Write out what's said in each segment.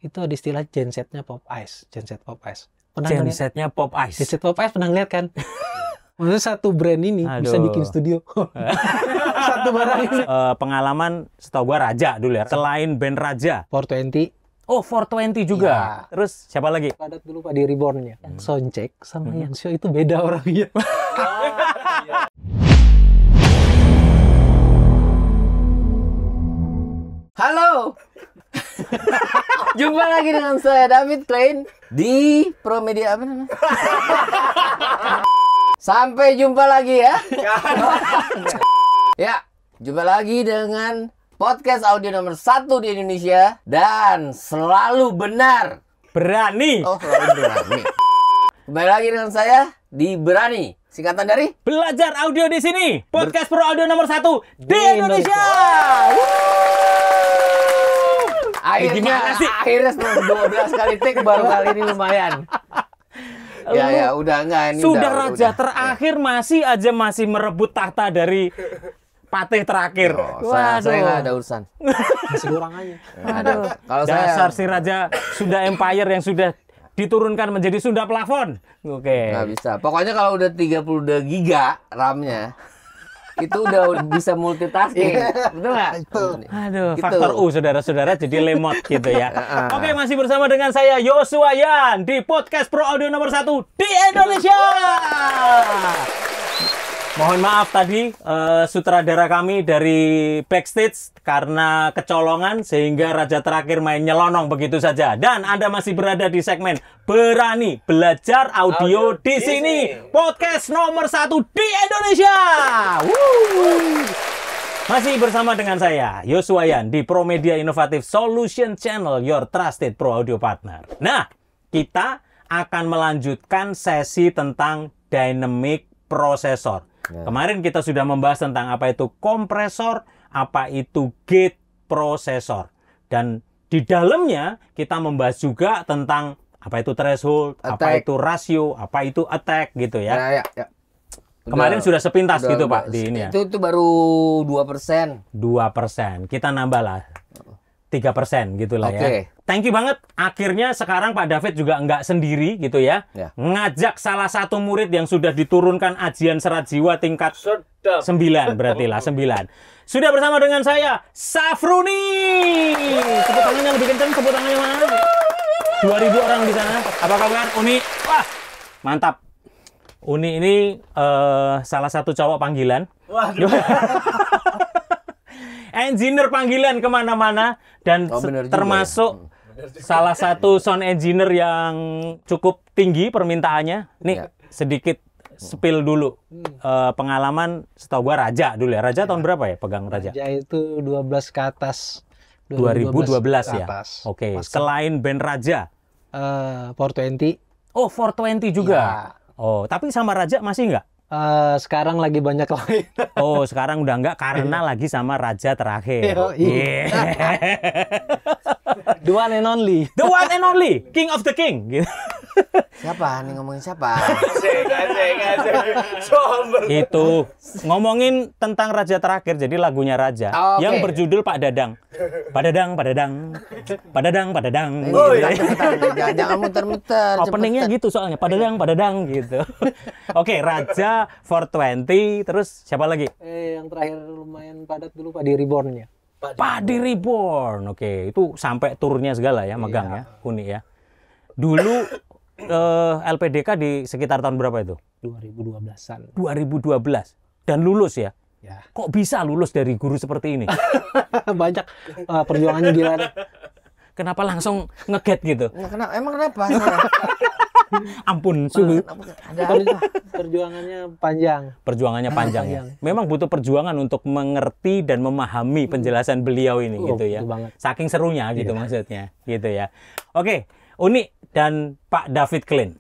Itu ada istilah gensetnya Pop Ice, genset Pop Ice. Gensetnya Pop Ice. Genset Pop Ice pernah lihat kan? Maksudnya satu brand ini bisa bikin studio. Satu barang ini. Pengalaman setahu gua Raja dulu ya. Selain band Raja. 420. Oh, 420 juga. Ya. Terus siapa lagi? Padat dulu Pak di Reborn-nya. Yang soundcheck sama yang show itu beda orangnya. Halo. Jumpa lagi dengan saya David Klein di Promedia apa namanya? Sampai jumpa lagi ya. Ya, jumpa lagi dengan podcast audio nomor 1 di Indonesia dan selalu benar. Berani. Oh, selalu berani. Kembali lagi dengan saya di Berani. Singkatan dari Belajar audio di sini. Podcast pro audio nomor 1 di Indonesia. Akhirnya setelah 12 kali take baru kali ini lumayan. Ya udah enggak ini sudah udah, raja udah. terakhir masih merebut tahta dari patih terakhir. Saya nggak ada urusan. Masih kurang aja. Aduh, kalau Dasar saya si raja Sunda Empire yang sudah diturunkan menjadi Sunda Plafon. Oke. nggak bisa. Pokoknya kalau udah 32 giga RAM-nya itu udah bisa multitasking. Betul nggak? Aduh, Gitu. faktor U saudara-saudara jadi lemot gitu ya. Oke, masih bersama dengan saya Yosua Yan di podcast pro audio nomor 1 di Indonesia. Mohon maaf tadi sutradara kami dari backstage karena kecolongan sehingga raja terakhir main nyelonong begitu saja. Dan Anda masih berada di segmen Berani Belajar Audio di sini. Podcast nomor 1 di Indonesia. Woo! Masih bersama dengan saya Yosua Yan di Promedia Innovative Solution Channel, your trusted pro audio partner. Nah, kita akan melanjutkan sesi tentang dynamic processor. Kemarin kita sudah membahas tentang apa itu kompresor, apa itu gate processor. Dan di dalamnya kita membahas juga tentang apa itu threshold, apa itu rasio, apa itu attack gitu ya. Ya. Kemarin sudah sepintas gitu Pak di ini ya. Itu baru 2%. 2%. Kita nambah lah 3% gitu lah ya. Thank you banget. Akhirnya sekarang Pak David juga nggak sendiri gitu ya. Ngajak salah satu murid yang sudah diturunkan ajian serat jiwa tingkat 9 berarti lah 9. Sudah bersama dengan saya Safruni. Tepuk tangannya lebih kencang, tepuk tangannya mana? 2000 orang di sana. Apa kabar Uni? Wah, mantap. Uni ini salah satu cowok panggilan. Waduh. Engineer panggilan kemana-mana dan termasuk salah satu sound engineer yang cukup tinggi permintaannya. Nih sedikit spill dulu pengalaman setahu gua Raja dulu ya. Raja tahun berapa ya pegang Raja? Raja itu 12 ke atas. 2012 ya. Atas. Oke. Selain band Raja, 420. Oh 420 juga. Ya. Oh tapi sama Raja masih nggak? Sekarang lagi banyak lain. Oh, sekarang udah enggak karena lagi sama raja terakhir. Yeah. The one and only. The one and only, King of the King. Gitu. Siapa nih ngomongin siapa? Itu ngomongin tentang raja terakhir, jadi lagunya Raja yang berjudul Pak Dadang. Pak Dadang, Pak Dadang, Pak Dadang, Pak Dadang. Jangan muter-muter. Openingnya gitu soalnya Pak Dadang, Pak Dadang gitu. Oke, Raja 420, terus siapa lagi? Yang terakhir lumayan padat dulu Pak di Reborn-nya. Pak di Reborn. Oke, itu sampai turnya segala ya, megang ya, Uni ya. Dulu LPDK di sekitar tahun berapa itu? 2012-an. 2012. Dan lulus ya? Ya. Kok bisa lulus dari guru seperti ini? Banyak perjuangannya gila deh. Kenapa langsung ngeget gitu? Emang kenapa? Ampun, sungguh. Perjuangannya panjang. Perjuangannya panjang ya. Memang butuh perjuangan untuk mengerti dan memahami penjelasan beliau ini gitu ya. Saking serunya gitu maksudnya, gitu ya. Oke, Uni dan Pak David Klein.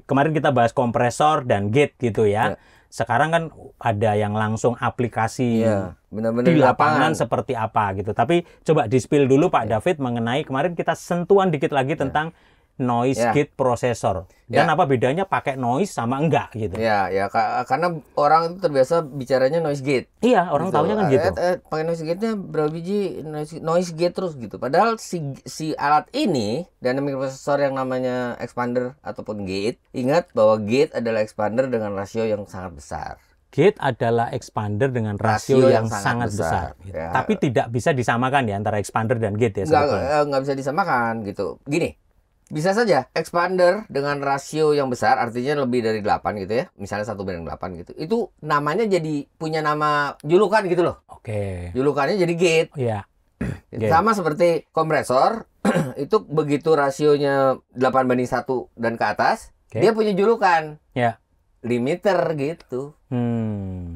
Kemarin kita bahas kompresor dan gate gitu ya. Sekarang kan ada yang langsung aplikasi benar-benar di lapangan seperti apa gitu. Tapi coba di-spill dulu Pak David mengenai kemarin kita sentuhan dikit lagi tentang noise Ya. gate processor. Dan Ya. apa bedanya pakai noise sama enggak gitu? Ya, karena orang itu terbiasa bicaranya noise gate. Iya, orang Gitu. taunya kan gitu. Pakai noise gate-nya berapa biji noise gate terus gitu. Padahal si alat ini dynamic processor yang namanya expander ataupun gate, ingat bahwa gate adalah expander dengan rasio yang sangat besar. Gate adalah expander dengan rasio yang sangat besar. Gitu. Ya. Tapi tidak bisa disamakan ya antara expander dan gate ya sebetulnya. Nggak bisa disamakan gitu. Gini, bisa saja expander dengan rasio yang besar, artinya lebih dari 8 gitu ya. Misalnya 1:8 gitu. Itu namanya jadi punya nama julukan gitu loh. Oke. Julukannya jadi gate. Iya. Gate. Sama seperti kompresor, itu begitu rasionya 8:1 dan ke atas, Oke. dia punya julukan. Ya. Limiter gitu.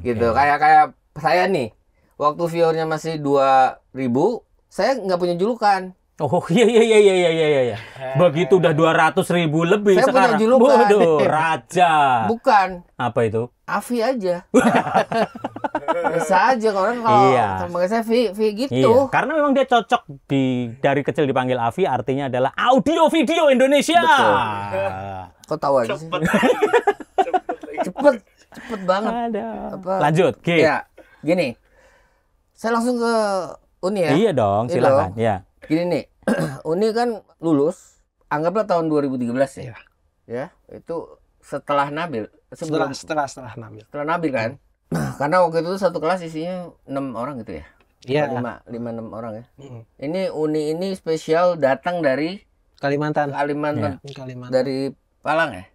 Gitu. Oke. Kayak saya nih. Waktu viewernya masih 2.000, saya nggak punya julukan. Oh iya. Begitu udah 200.000 lebih Saya punya sekarang. julukan. Waduh, raja. Bukan. Apa itu? Avi aja. Biasa aja kalau Iya. manggil saya V gitu. Iya, karena memang dia cocok dari kecil dipanggil Avi, artinya adalah audio video Indonesia. Betul. Kok tahu aja sih? Cepet banget. Ada. Apa? Lanjut, G. Ya, gini. Saya langsung ke Uni ya. Iya dong, Iya silakan. dong. Ya. Gini nih. Uni kan lulus, anggaplah tahun 2013 ya. Iya. Ya, itu setelah Nabil. Sebelum Setelah Nabil. setelah Nabil kan. Karena waktu itu satu kelas isinya 6 orang gitu ya. Iya. 5-6 orang ya. Mm. Ini Uni ini spesial datang dari Kalimantan. Kalimantan. Kalimantan. dari Palang ya?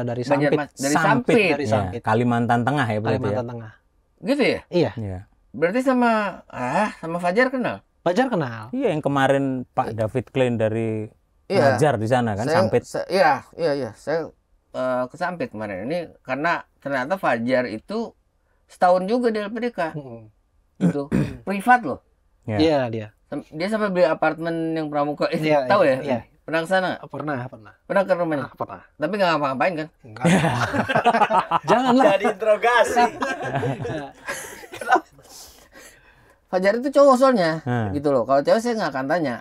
Dari Sampit. Dari Sampit. Dari Ya, Sampit. Kalimantan Tengah ya berarti Kalimantan ya. Tengah. Gitu ya? Iya. Iya. Berarti sama Fajar kenal? Fajar kenal. Iya, yang kemarin Pak David Klein dari Iya. ngajar di sana kan, Sampit. Iya. Saya ke Sampit kemarin. Ini karena ternyata Fajar itu setahun juga di LPDK. Itu privat loh. Ya. Iya dia. Dia sampai beli apartemen yang Pramuka itu. Iya, Tahu iya, ya? iya. Pernah ke sana? Pernah. Pernah ke rumahnya? Pernah. Tapi nggak ngapa-ngapain kan? Enggak. Janganlah. Jadi interogasi. Fajar itu cowok soalnya, Hmm. gitu loh. Kalau cewek saya nggak akan tanya,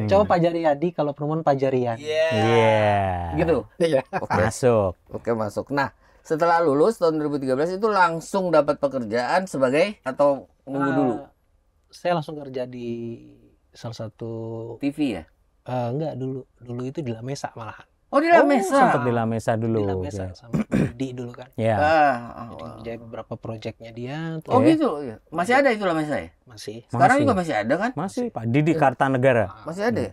Coba Pak Jariadi, kalau perempuan Pak Jarian. Iya. gitu. Iya. Oke, Masuk. oke masuk. Nah, setelah lulus tahun 2013 itu langsung dapat pekerjaan sebagai atau nunggu dulu Saya langsung kerja di salah satu TV ya? enggak dulu itu di Lamesa malahan. Oh di Lamesa. Sempat di Lamesa dulu. Di Lamesa Oke. sama Didi dulu kan. Ya. Jadi menjadi beberapa proyeknya dia tuh Oh gitu ya. Masih ada itu Lamesa ya? masih Sekarang Masih. juga masih ada kan? Masih Pak Didi Kartanegara. Masih ada ya?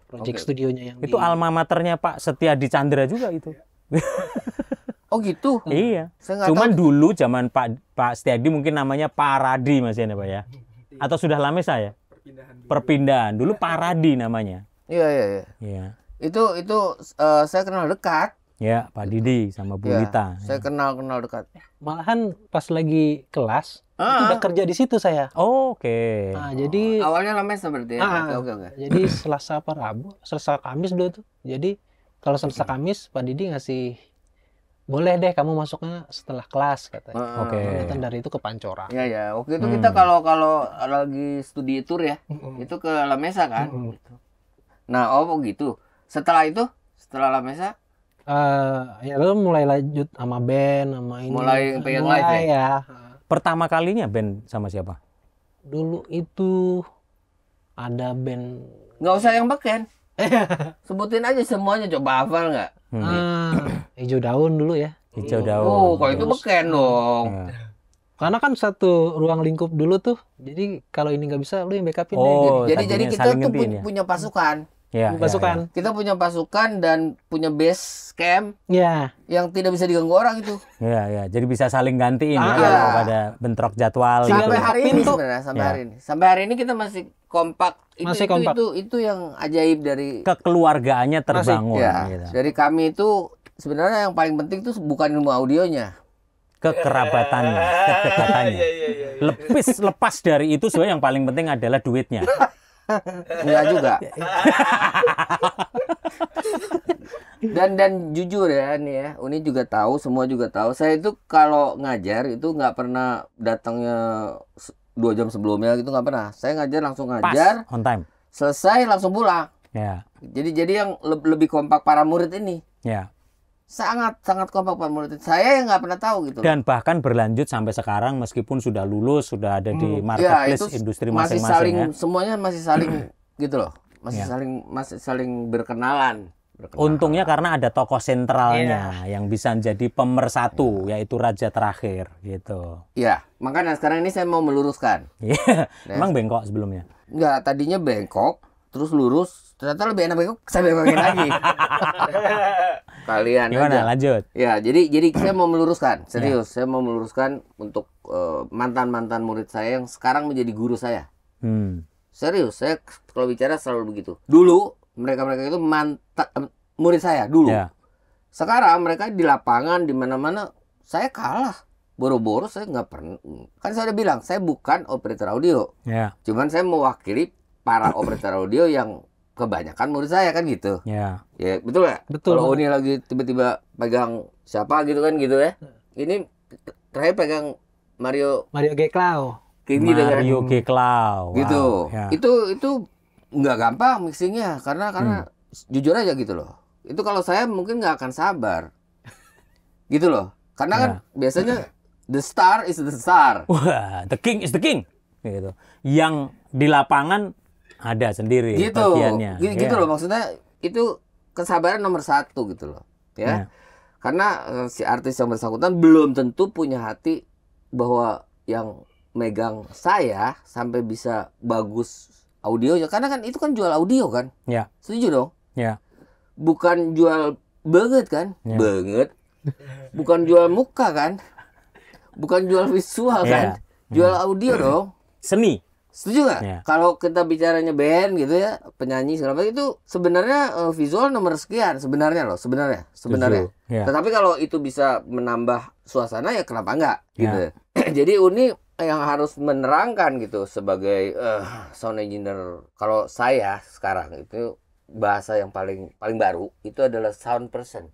proyek Oke. studionya yang Itu alma maternya Pak Setiadi Chandra juga itu. Oh gitu. Iya. Saya nggak Cuman tahu. dulu zaman Pak Setiadi mungkin namanya Paradi masih ya Pak ya. Atau sudah Lamesa ya? Perpindahan. Dulu Paradi namanya. Iya. Iya. Itu saya kenal dekat. Ya, Pak Didi sama Bu Ya, Lita. saya kenal dekat. malahan pas lagi kelas itu Ah. udah kerja di situ saya. Oh, oke. Nah, jadi Awalnya Lamesa berarti ya? Ah. Oke. jadi Selasa apa Rabu, Selasa Kamis dulu tuh. Jadi kalau Selasa Kamis Pak Didi ngasih boleh deh kamu masuknya setelah kelas katanya. Oke. Kemudian dari itu ke Pancoran. Iya ya. Waktu itu Hmm. kita kalau lagi studi tour ya, itu ke Lamesa kan. Mm-mm. Gitu. Nah, gitu. Setelah Lamesa Ya lalu mulai lanjut sama band sama ini. Mulai pengen live ya. Pertama kalinya band sama siapa? Dulu itu ada band nggak usah yang beken. Sebutin aja semuanya, coba hafal nggak? Hijau Daun dulu ya. Hijau Daun. Oh, kalau itu Terus- beken dong. Ya. Karena kan satu ruang lingkup dulu tuh. Jadi kalau ini nggak bisa lu yang backupin deh. Oh, Jadi tadinya kita saling tuh ngertiin ya? punya pasukan. Ya, Gitu. Pasukan. Kita punya pasukan dan punya base camp Ya. yang tidak bisa diganggu orang itu. Ya. Jadi bisa saling gantiin ya Iya. kalau pada bentrok jadwal Tinggal gitu. Sampai hari ini pintu. sebenarnya, sampai Ya. hari ini. Sampai hari ini kita masih kompak. Masih kompak. Itu yang ajaib dari Kekeluargaannya terbangun ya, gitu. dari kami itu sebenarnya yang paling penting tuh bukan ilmu audionya. Kekerabatannya, kedekatannya. Lepas dari itu sebenarnya yang paling penting adalah duitnya. Enggak juga. dan jujur ya nih ya, Uni juga tahu, semua juga tahu. Saya itu kalau ngajar itu nggak pernah datangnya 2 jam sebelumnya gitu, nggak pernah. Saya ngajar langsung Pas, ngajar, on time. selesai langsung pulang. Ya. Jadi yang lebih kompak para murid ini. Ya. Sangat kompak para murid. Saya yang nggak pernah tahu gitu. Dan bahkan berlanjut sampai sekarang meskipun sudah lulus, sudah ada di Ya, marketplace itu industri masih masing-masing saling ya. semuanya masih saling gitu loh. Ya. Masih saling berkenalan. Untungnya karena ada tokoh sentralnya yang bisa menjadi pemersatu, yaitu Raja Terakhir gitu. Iya, makanya sekarang ini saya mau meluruskan. Iya, emang bengkok sebelumnya. Enggak, tadinya bengkok, terus lurus, ternyata lebih enak bengkok, saya bengkokin lagi. Kalian Gimana? aja. Lanjut. Ya, jadi saya mau meluruskan, serius, saya mau meluruskan untuk mantan-mantan murid saya yang sekarang menjadi guru saya. Serius, saya kalau bicara selalu begitu. Dulu mereka itu murid saya dulu. Ya. Sekarang mereka di lapangan di mana-mana saya kalah. Boro-boro saya nggak pernah. Kan saya udah bilang saya bukan operator audio. Ya. Cuman saya mewakili para operator audio yang kebanyakan murid saya kan gitu. Ya. Ya betul ya. Betul. Kalau Uni lagi tiba-tiba pegang siapa gitu kan gitu ya. Ini terakhir pegang Mario G. Cloud. Kimi dengan Mario G. Cloud. gitu. Wow. Ya. Itu nggak gampang mixingnya karena jujur aja gitu loh. Itu kalau saya mungkin nggak akan sabar. Gitu loh. Karena kan biasanya the star is the star. Wah, the king is the king. Gitu. Yang di lapangan ada sendiri Gitu. bagiannya. Gitu Ya. loh maksudnya itu kesabaran nomor 1 gitu loh. Ya. Karena si artis yang bersangkutan belum tentu punya hati bahwa yang megang saya sampai bisa bagus audionya, karena kan itu kan jual audio kan. Ya. Setuju dong? Ya. Bukan jual banget kan? Ya. Banget. Bukan jual muka kan? Bukan jual visual Ya. kan? Jual audio dong. Seni. Setuju nggak? Ya. Kalau kita bicaranya band gitu ya, penyanyi segala macam itu sebenarnya visual nomor sekian sebenarnya loh, sebenarnya. Ya. Tetapi kalau itu bisa menambah suasana ya kenapa enggak gitu. Ya. Jadi Uni yang harus menerangkan gitu sebagai sound engineer. Kalau saya sekarang itu bahasa yang paling baru itu adalah sound person,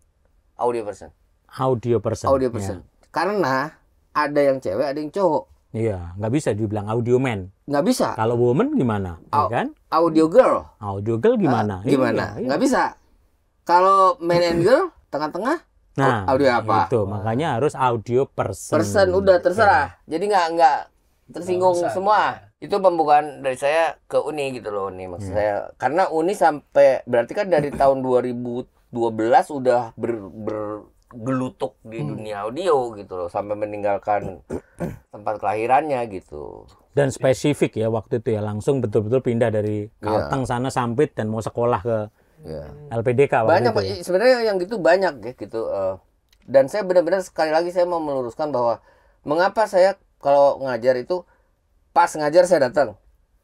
audio person. Audio person. Audio person. Karena ada yang cewek, ada yang cowok. Iya, nggak bisa dibilang audio man. Nggak bisa. Kalau woman gimana? Ya kan? Audio girl. Audio girl gimana? Gimana? Iya, iya. Nggak bisa. Kalau man and girl tengah-tengah. Nah, audio apa? Itu makanya harus audio person. Person udah terserah. Jadi nggak tersinggung semua. Itu pembukaan dari saya ke Uni gitu loh nih maksud saya. Karena Uni sampai berarti kan dari tahun 2012 udah bergelutuk di dunia audio gitu loh sampai meninggalkan tempat kelahirannya gitu. Dan spesifik ya waktu itu ya langsung betul-betul pindah dari Kalteng sana Sampit dan mau sekolah ke LPDK waktu Banyak itu. Pak. Sebenarnya yang gitu banyak ya gitu. Dan saya benar-benar sekali lagi saya mau meluruskan bahwa mengapa saya kalau ngajar itu pas ngajar saya datang,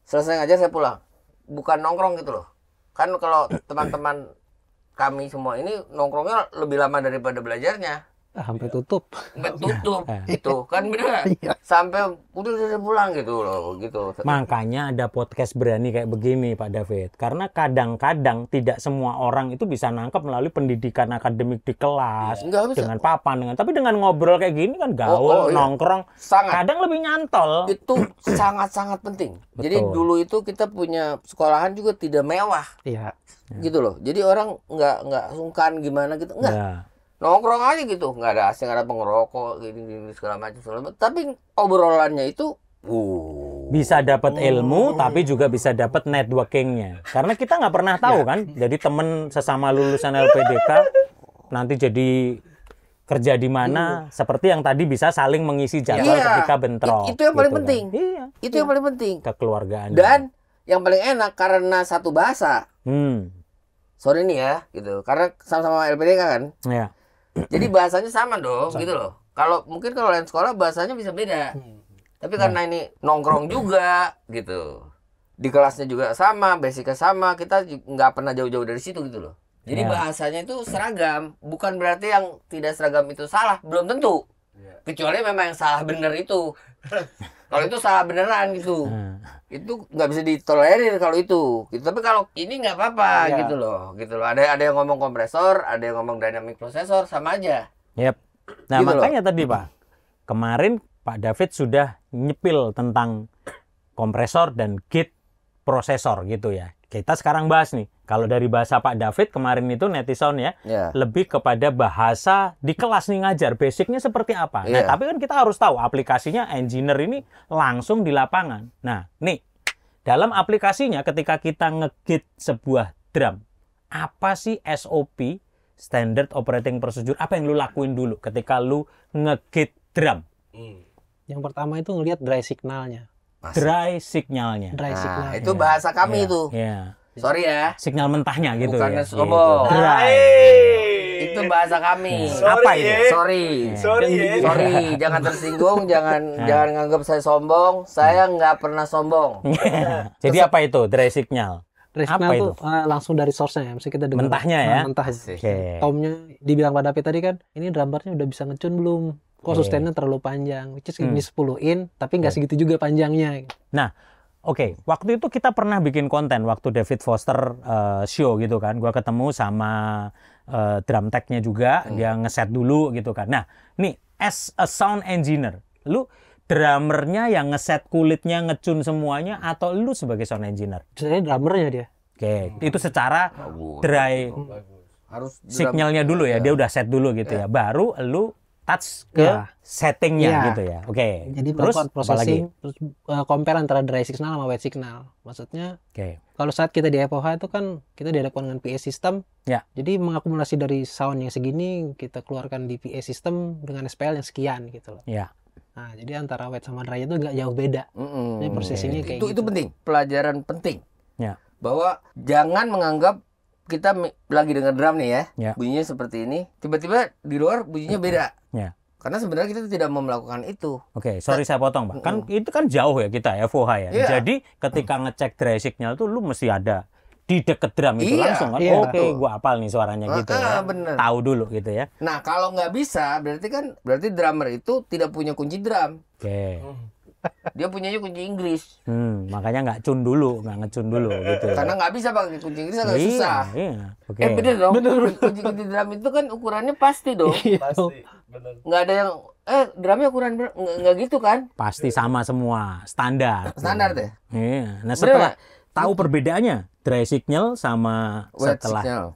selesai ngajar saya pulang, bukan nongkrong gitu loh. Kan kalau teman-teman kami semua ini nongkrongnya lebih lama daripada belajarnya. Sampai tutup. Tutup itu kan bener. Sampai udah pulang gitu loh gitu. Makanya ada podcast berani kayak begini Pak David. Karena kadang-kadang tidak semua orang itu bisa nangkep melalui pendidikan akademik di kelas. Nggak bisa. Dengan papan. Tapi dengan ngobrol kayak gini kan gaul, iya. nongkrong. Sangat. Kadang lebih nyantol. Itu sangat-sangat penting. Betul. Jadi dulu itu kita punya sekolahan juga tidak mewah. Iya. Gitu loh. Jadi orang nggak sungkan gimana gitu. Enggak. Ya. Nongkrong aja gitu, nggak ada asing, nggak ada pengerokok, gini segala macam. Tapi obrolannya itu, bisa dapat ilmu, tapi juga bisa dapat networkingnya. Karena kita nggak pernah tahu kan, jadi temen sesama lulusan LPDK nanti jadi kerja di mana, seperti yang tadi bisa saling mengisi jadwal ketika bentrok. Itu yang paling gitu penting. Kan. Iya. Itu yang paling penting. Kekeluargaan. Dan yang paling enak karena satu bahasa. Sorry nih ya, gitu. Karena sama-sama LPDK kan. Ya. Jadi bahasanya sama dong, gitu loh. Kalau mungkin kalau lain sekolah bahasanya bisa beda. Tapi karena ini nongkrong juga, gitu. Di kelasnya juga sama, basicnya sama. Kita nggak pernah jauh-jauh dari situ gitu loh. Jadi bahasanya itu seragam. Bukan berarti yang tidak seragam itu salah, belum tentu. Kecuali memang yang salah bener itu. Kalau itu salah beneran gitu. Itu nggak bisa ditolerir kalau itu. Gitu. Tapi kalau ini nggak apa-apa gitu loh. Ada yang ngomong kompresor, ada yang ngomong dynamic processor, sama aja. Yep. Nah Gitu makanya tadi Pak, kemarin Pak David sudah nyepil tentang kompresor dan gate prosesor gitu ya. kita sekarang bahas nih. Kalau dari bahasa Pak David kemarin itu netizen ya, Ya. lebih kepada bahasa di kelas nih ngajar, basicnya seperti apa. Nah, Iya. tapi kan kita harus tahu aplikasinya engineer ini langsung di lapangan. Nah, nih, dalam aplikasinya ketika kita ngegit sebuah drum, apa sih SOP, Standard Operating Procedure, apa yang lu lakuin dulu ketika lu ngegit drum? Yang pertama itu ngelihat dry signalnya. Dry signalnya. Dry Nah, signal. itu bahasa kami Iya, itu. iya. Sorry ya. Signal mentahnya gitu Bukannya ya. sombong. Gitu. Dry. Itu bahasa kami. Apa itu? Sorry. Sorry ya. Sorry, jangan tersinggung, jangan nganggap saya sombong. Saya nggak pernah sombong. Jadi apa itu dry signal? Dry Apa signal itu? tuh langsung dari source-nya ya. Mesti kita dengar. Mentahnya ya? Mentah. Asik. Oke. Tomnya dibilang Pak David tadi kan, ini drummernya udah bisa ngecun belum? Kok Oke. sustainnya terlalu panjang? Which is Hmm. ini 10 in, tapi nggak Oke. segitu juga panjangnya. Oke, waktu itu kita pernah bikin konten waktu David Foster show gitu kan. Gua ketemu sama drum tech-nya juga, dia ngeset dulu gitu kan. Nah, nih as a sound engineer, lu drummernya yang ngeset kulitnya, ngecun semuanya, atau lu sebagai sound engineer? Saya drummernya dia. Oke, itu secara Bagus. dry Harus drum- signalnya dulu ya, dia udah set dulu gitu ya. Baru lu touch ke Ya. settingnya Ya. gitu ya. Oke. Jadi Terus melakukan apa lagi? processing, terus compare antara dry signal sama wet signal. Maksudnya Oke. kalau saat kita di FOH itu kan kita dihadapkan dengan PA system. Ya. Jadi mengakumulasi dari sound yang segini kita keluarkan di PA system dengan SPL yang sekian gitu loh. Ya. Nah, jadi antara wet sama dry itu nggak jauh beda. Mm-mm. Ini processingnya kayak itu gitu. penting, pelajaran penting. Ya. Bahwa jangan menganggap kita lagi dengar drum nih ya, Ya. bunyinya seperti ini, tiba-tiba di luar bunyinya beda. Ya. Karena sebenarnya kita tidak mau melakukan itu. Oke, sorry saya potong, Pak. Kan itu kan jauh ya kita FOH ya. Iya. Jadi ketika ngecek dry signal tuh lu mesti ada di deket drum itu Iya, langsung kan. iya. Oke, gua hafal nih suaranya gitu ya. Bener. Tahu dulu gitu ya. Nah, kalau nggak bisa, berarti drummer itu tidak punya kunci drum. Oke. Dia punyanya kunci Inggris. Makanya nggak cun dulu, nggak ngecun dulu gitu ya. Karena nggak bisa pakai kunci Inggris agak Iya, susah. iya. Oke. Bener dong. Kunci drum itu kan ukurannya pasti dong. Pasti, bener. Nggak ada yang drumnya ukuran nggak gitu kan? Pasti sama semua, standar. Standar deh. Iya. Nah, Bener setelah nggak? tahu perbedaannya dry signal sama Wet setelah signal.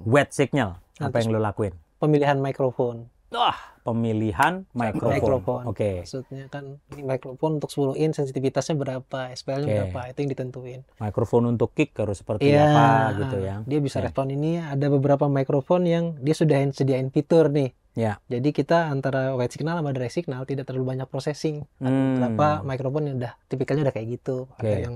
wet signal, apa yang lo lakuin? Pemilihan mikrofon. Wah, pemilihan mikrofon. Oke. Maksudnya kan ini mikrofon untuk 10 in sensitivitasnya berapa, SPL-nya Oke. berapa, itu yang ditentuin. Mikrofon untuk kick harus seperti Iya, apa gitu ya. Dia bisa Oke. respon ini. Ada beberapa mikrofon yang dia sudah sediain fitur nih. Ya. Jadi kita antara wet signal sama dry signal tidak terlalu banyak processing. Ada beberapa mikrofon yang udah tipikalnya udah kayak gitu. Ada Oke. yang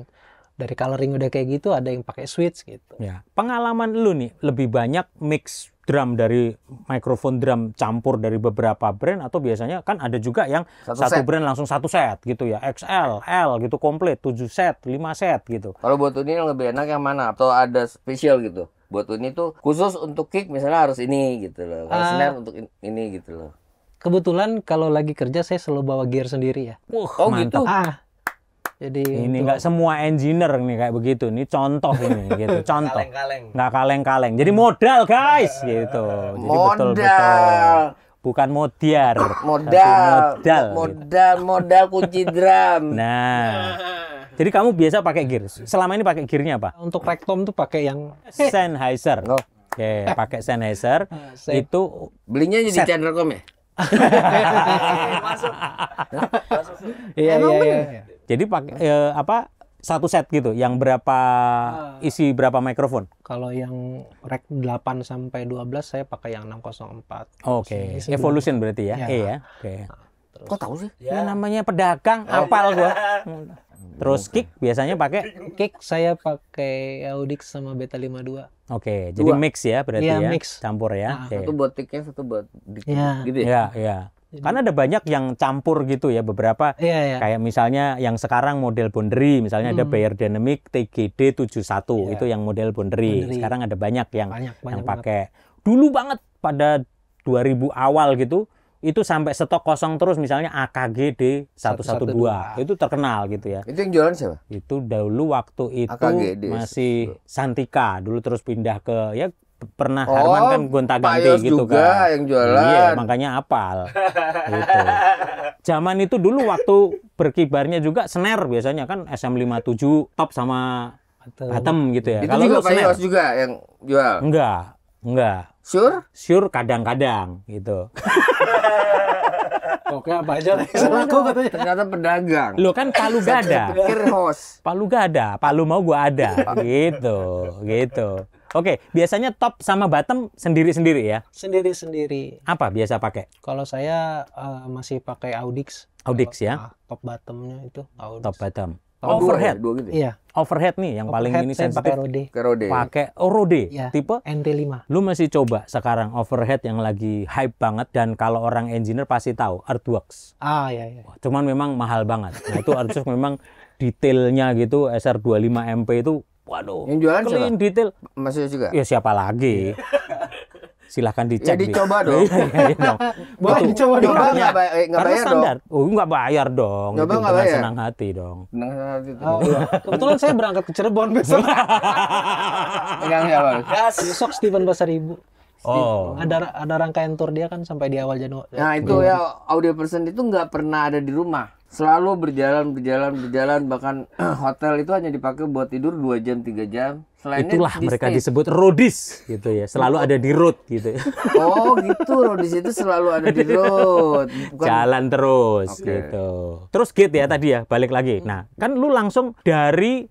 dari coloring udah kayak gitu, ada yang pakai switch gitu. Ya. Pengalaman lu nih lebih banyak mix drum dari mikrofon drum campur dari beberapa brand atau biasanya kan ada juga yang Satu satu set. brand langsung satu set gitu ya. XL, L gitu komplit 7 set, 5 set gitu. Kalau buat ini yang lebih enak yang mana? Atau ada spesial gitu? Buat ini tuh khusus untuk kick misalnya harus ini gitu loh. Kalau snare untuk ini gitu loh. Kebetulan kalau lagi kerja saya selalu bawa gear sendiri ya. Oh mantap. gitu. Jadi Ini untuk- nggak semua engineer nih kayak begitu. Ini contoh ini gitu, contoh. Kaleng-kaleng. Nggak kaleng-kaleng. Jadi modal guys gitu. Jadi Modal. betul-betul. Bukan modiar. tapi Modal kunci drum. Nah. Jadi kamu biasa pakai gear. Selama ini pakai gearnya apa? untuk rektom tuh pakai yang Sennheiser. Oh. Oke, pakai Sennheiser. saya- Itu Belinya jadi Set. Chandracom ya? iya, Emang iya, bener? iya. jadi pakai apa? Satu set gitu. Yang berapa isi berapa mikrofon? Kalau yang rek 8 sampai 12 saya pakai yang 604. Oke. Isi Evolution berarti ya. Ya. E ya. Oke. Kok tahu sih? Ya namanya pedagang, apal gua. Terus kick biasanya pakai. Kick saya pakai Audix sama Beta 52. Oke, jadi Dua. mix ya berarti Iya, ya. mix. Campur ya. Nah, Oke. Satu buat kicknya, satu buat di Iya. gitu ya? Iya, iya. Karena ada banyak yang campur gitu ya, beberapa Iya, iya. kayak misalnya yang sekarang model Boundary, misalnya ada Bayer Dynamic TGD 71, itu yang model Boundary. Boundary. Sekarang ada banyak yang Banyak yang banget. pakai. Dulu banget pada 2000 awal gitu, itu sampai stok kosong terus misalnya AKG D112. Itu terkenal gitu ya. Itu yang jualan siapa? Itu dulu waktu itu AKG D112. masih Santika, dulu terus pindah ke ya pernah Oh, Harman kan gonta-ganti Pak Yos gitu juga kan. yang jualan. Iya, makanya apal. Gitu. Zaman itu dulu waktu berkibarnya juga snare biasanya kan SM57 top sama Bottom gitu ya. Itu Kalau juga lu Pak snare? Yos juga yang jual. Enggak. Sure? Sure kadang-kadang gitu. Pokoknya apa aja lah yang salah aku katanya. Ternyata pedagang. Lu kan palu gada. Pikir host. Palu gak ada, palu mau gua ada, gitu. Oke, biasanya top sama bottom sendiri-sendiri ya. Sendiri-sendiri. Apa biasa pakai? Kalau saya masih pakai Audix. Audix ya, Top bottomnya itu Audix. top bottom. Oh, Overhead, dua gitu. Iya. overhead nih yang paling ini Overhead sensitif. Rode. Kerode. Pakai Rode Iya. tipe. NT5. Lu masih coba sekarang overhead yang lagi hype banget dan kalau orang engineer pasti tahu Artworks. Ah, iya. Cuman memang mahal banget. Nah itu Artworks memang detailnya gitu SR25MP itu waduh, Yang jualan clean detail. Mas Yos juga. Ya siapa lagi? Silahkan Ya dicek. dicoba Di. dong. Iya dong. Boleh Betul. dicoba dong. Coba Iya. nggak Karena bayar dong. standar. Oh nggak bayar dong. Nyoba Itu nggak dengan bayar? senang hati dong. Senang hati tuh. Oh, iya. Kebetulan saya berangkat ke Cirebon besok. Pegang siapa? Besok Steven Pasaribu. Oh. Ada rangkaian tour dia kan sampai di awal Januari. Nah itu ya audio person itu nggak pernah ada di rumah. Selalu berjalan, bahkan hotel itu hanya dipakai buat tidur 2 jam, 3 jam. Selainnya Itulah di mereka stage. disebut roadies gitu ya. Selalu ada di road gitu. Ya. Oh gitu, Rodis itu selalu ada di road. Bukan. Jalan terus Oke. gitu. Terus gate ya tadi ya, balik lagi. Nah, kan lu langsung dari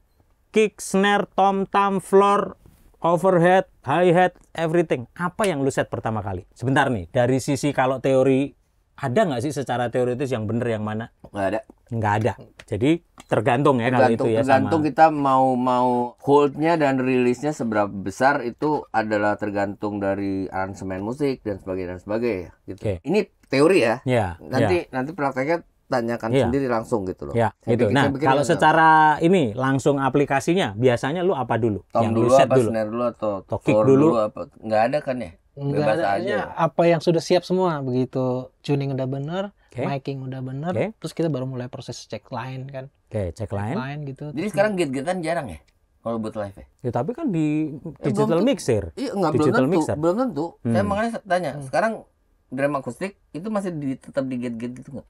kick, snare, tom-tom, floor, overhead, hi-hat, everything. Apa yang lu set pertama kali? Sebentar nih, dari sisi kalau teori ada nggak sih secara teoritis yang bener yang mana? Nggak ada. Nggak ada. Jadi tergantung ya kalau itu ya Tergantung sama. kita mau holdnya dan rilisnya seberapa besar itu adalah tergantung dari aransemen musik dan sebagainya gitu. Oke. Ini teori ya. Ya. Nanti prakteknya tanyakan Iya. sendiri langsung gitu loh. Ya, Saya gitu. pikir- Nah, saya pikir kalau yang secara ini langsung aplikasinya, biasanya lu apa dulu? tom yang dulu lu set apa dulu. snare dulu atau Atau kick floor dulu? apa? Nggak ada kan ya? Enggak Bebas ada aja. apa yang sudah siap semua. Begitu tuning udah bener, Oke. miking udah bener, Oke. terus kita baru mulai proses cek line kan. Oke, cek lain. Line gitu. Jadi sekarang gate-gatean jarang ya? Kalau buat live ya? Ya, tapi kan di belum digital tuh. mixer. Iya, nggak Digital belum mixer. tentu. Belum tentu. Saya Hmm. makanya tanya, sekarang drum akustik itu masih tetap di gate-gate gitu nggak?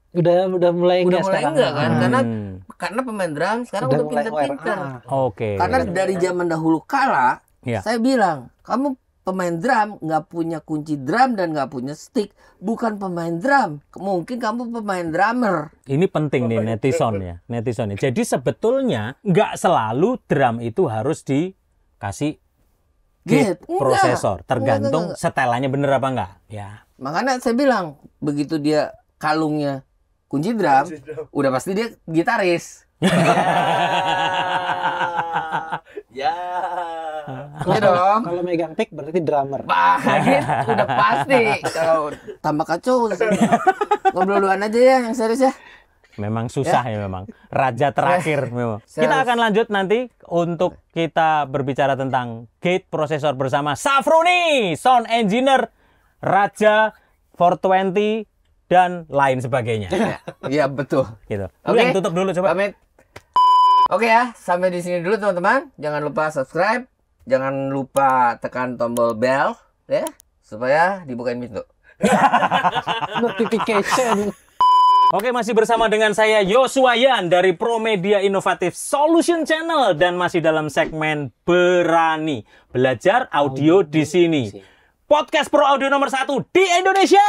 Udah mulai Udah enggak mulai sekarang. enggak kan? Hmm. Karena pemain drum sekarang Udah udah mulai pinter-pinter. aware. Oke. Karena dari zaman dahulu kala, Iya. saya bilang, kamu pemain drum nggak punya kunci drum dan nggak punya stick, bukan pemain drum. Mungkin kamu pemain drummer. Ini penting nih netizen ya. Jadi sebetulnya nggak selalu drum itu harus dikasih gate Enggak. prosesor. Tergantung Enggak. setelannya bener apa enggak. Ya. Makanya saya bilang, begitu dia kalungnya kunci drum, udah pasti dia gitaris. Ya. Iya dong. Kalau megang pick berarti drummer. Gitu, udah pasti. Kalau tambah kacau, ngobrol duluan aja ya yang serius ya. Memang susah ya memang. Raja terakhir memang. Saya Kita harus- akan lanjut nanti untuk kita berbicara tentang gate prosesor bersama Safruni, sound engineer, Raja 420 dan lain sebagainya. Iya betul. Gitu. Lu Oke. yang tutup dulu coba. Pamit. Oke ya, sampai di sini dulu teman-teman. Jangan lupa subscribe, jangan lupa tekan tombol bell ya supaya dibukain pintu. Notification. Oke, masih bersama dengan saya Yosua Yan dari Promedia Innovative Solution Channel dan masih dalam segmen Berani Belajar Audio di sini. Podcast Pro Audio nomor 1 di Indonesia.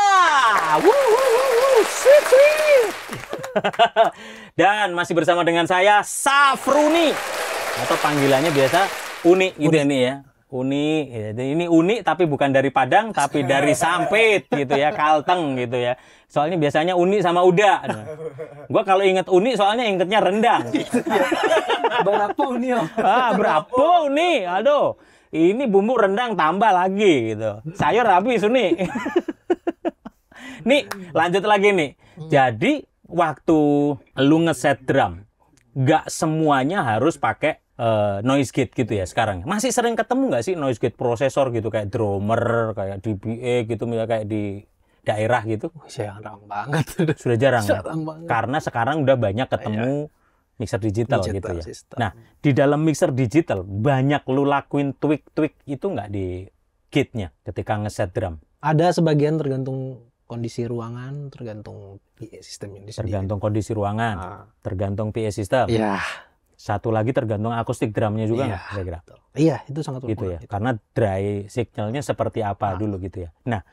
Sweet, sweet. Dan masih bersama dengan saya Safruni atau panggilannya biasa Uni gitu ya nih ya. Uni, ini Uni tapi bukan dari Padang tapi dari Sampit gitu ya, Kalteng gitu ya. Soalnya biasanya Uni sama Uda. Nah, gua kalau inget Uni soalnya ingetnya rendang. Berapa nih? Berapa Uni? Aduh, ini bumbu rendang tambah lagi gitu. Sayur habis Uni. Nih, lanjut lagi nih. Jadi waktu lu ngeset drum, nggak semuanya harus pakai noise gate gitu ya sekarang. Masih sering ketemu nggak sih noise gate prosesor gitu kayak drummer, kayak DBA gitu misalnya kayak di daerah gitu? Jarang banget. Sudah jarang. Ya? Jarang banget. Karena sekarang udah banyak ketemu mixer digital gitu ya. system. Nah, di dalam mixer digital banyak lu lakuin tweak-tweak itu nggak di gate-nya ketika ngeset drum? Ada sebagian tergantung kondisi ruangan, tergantung PA sistem yang disediakan. Tergantung kondisi ruangan, Ah. tergantung PA system. Ya, Satu lagi tergantung akustik drumnya juga Iya, nggak kira-kira? Iya, itu sangat Gitu ya. berpengaruh. Karena dry signalnya seperti apa dulu gitu ya. Nah,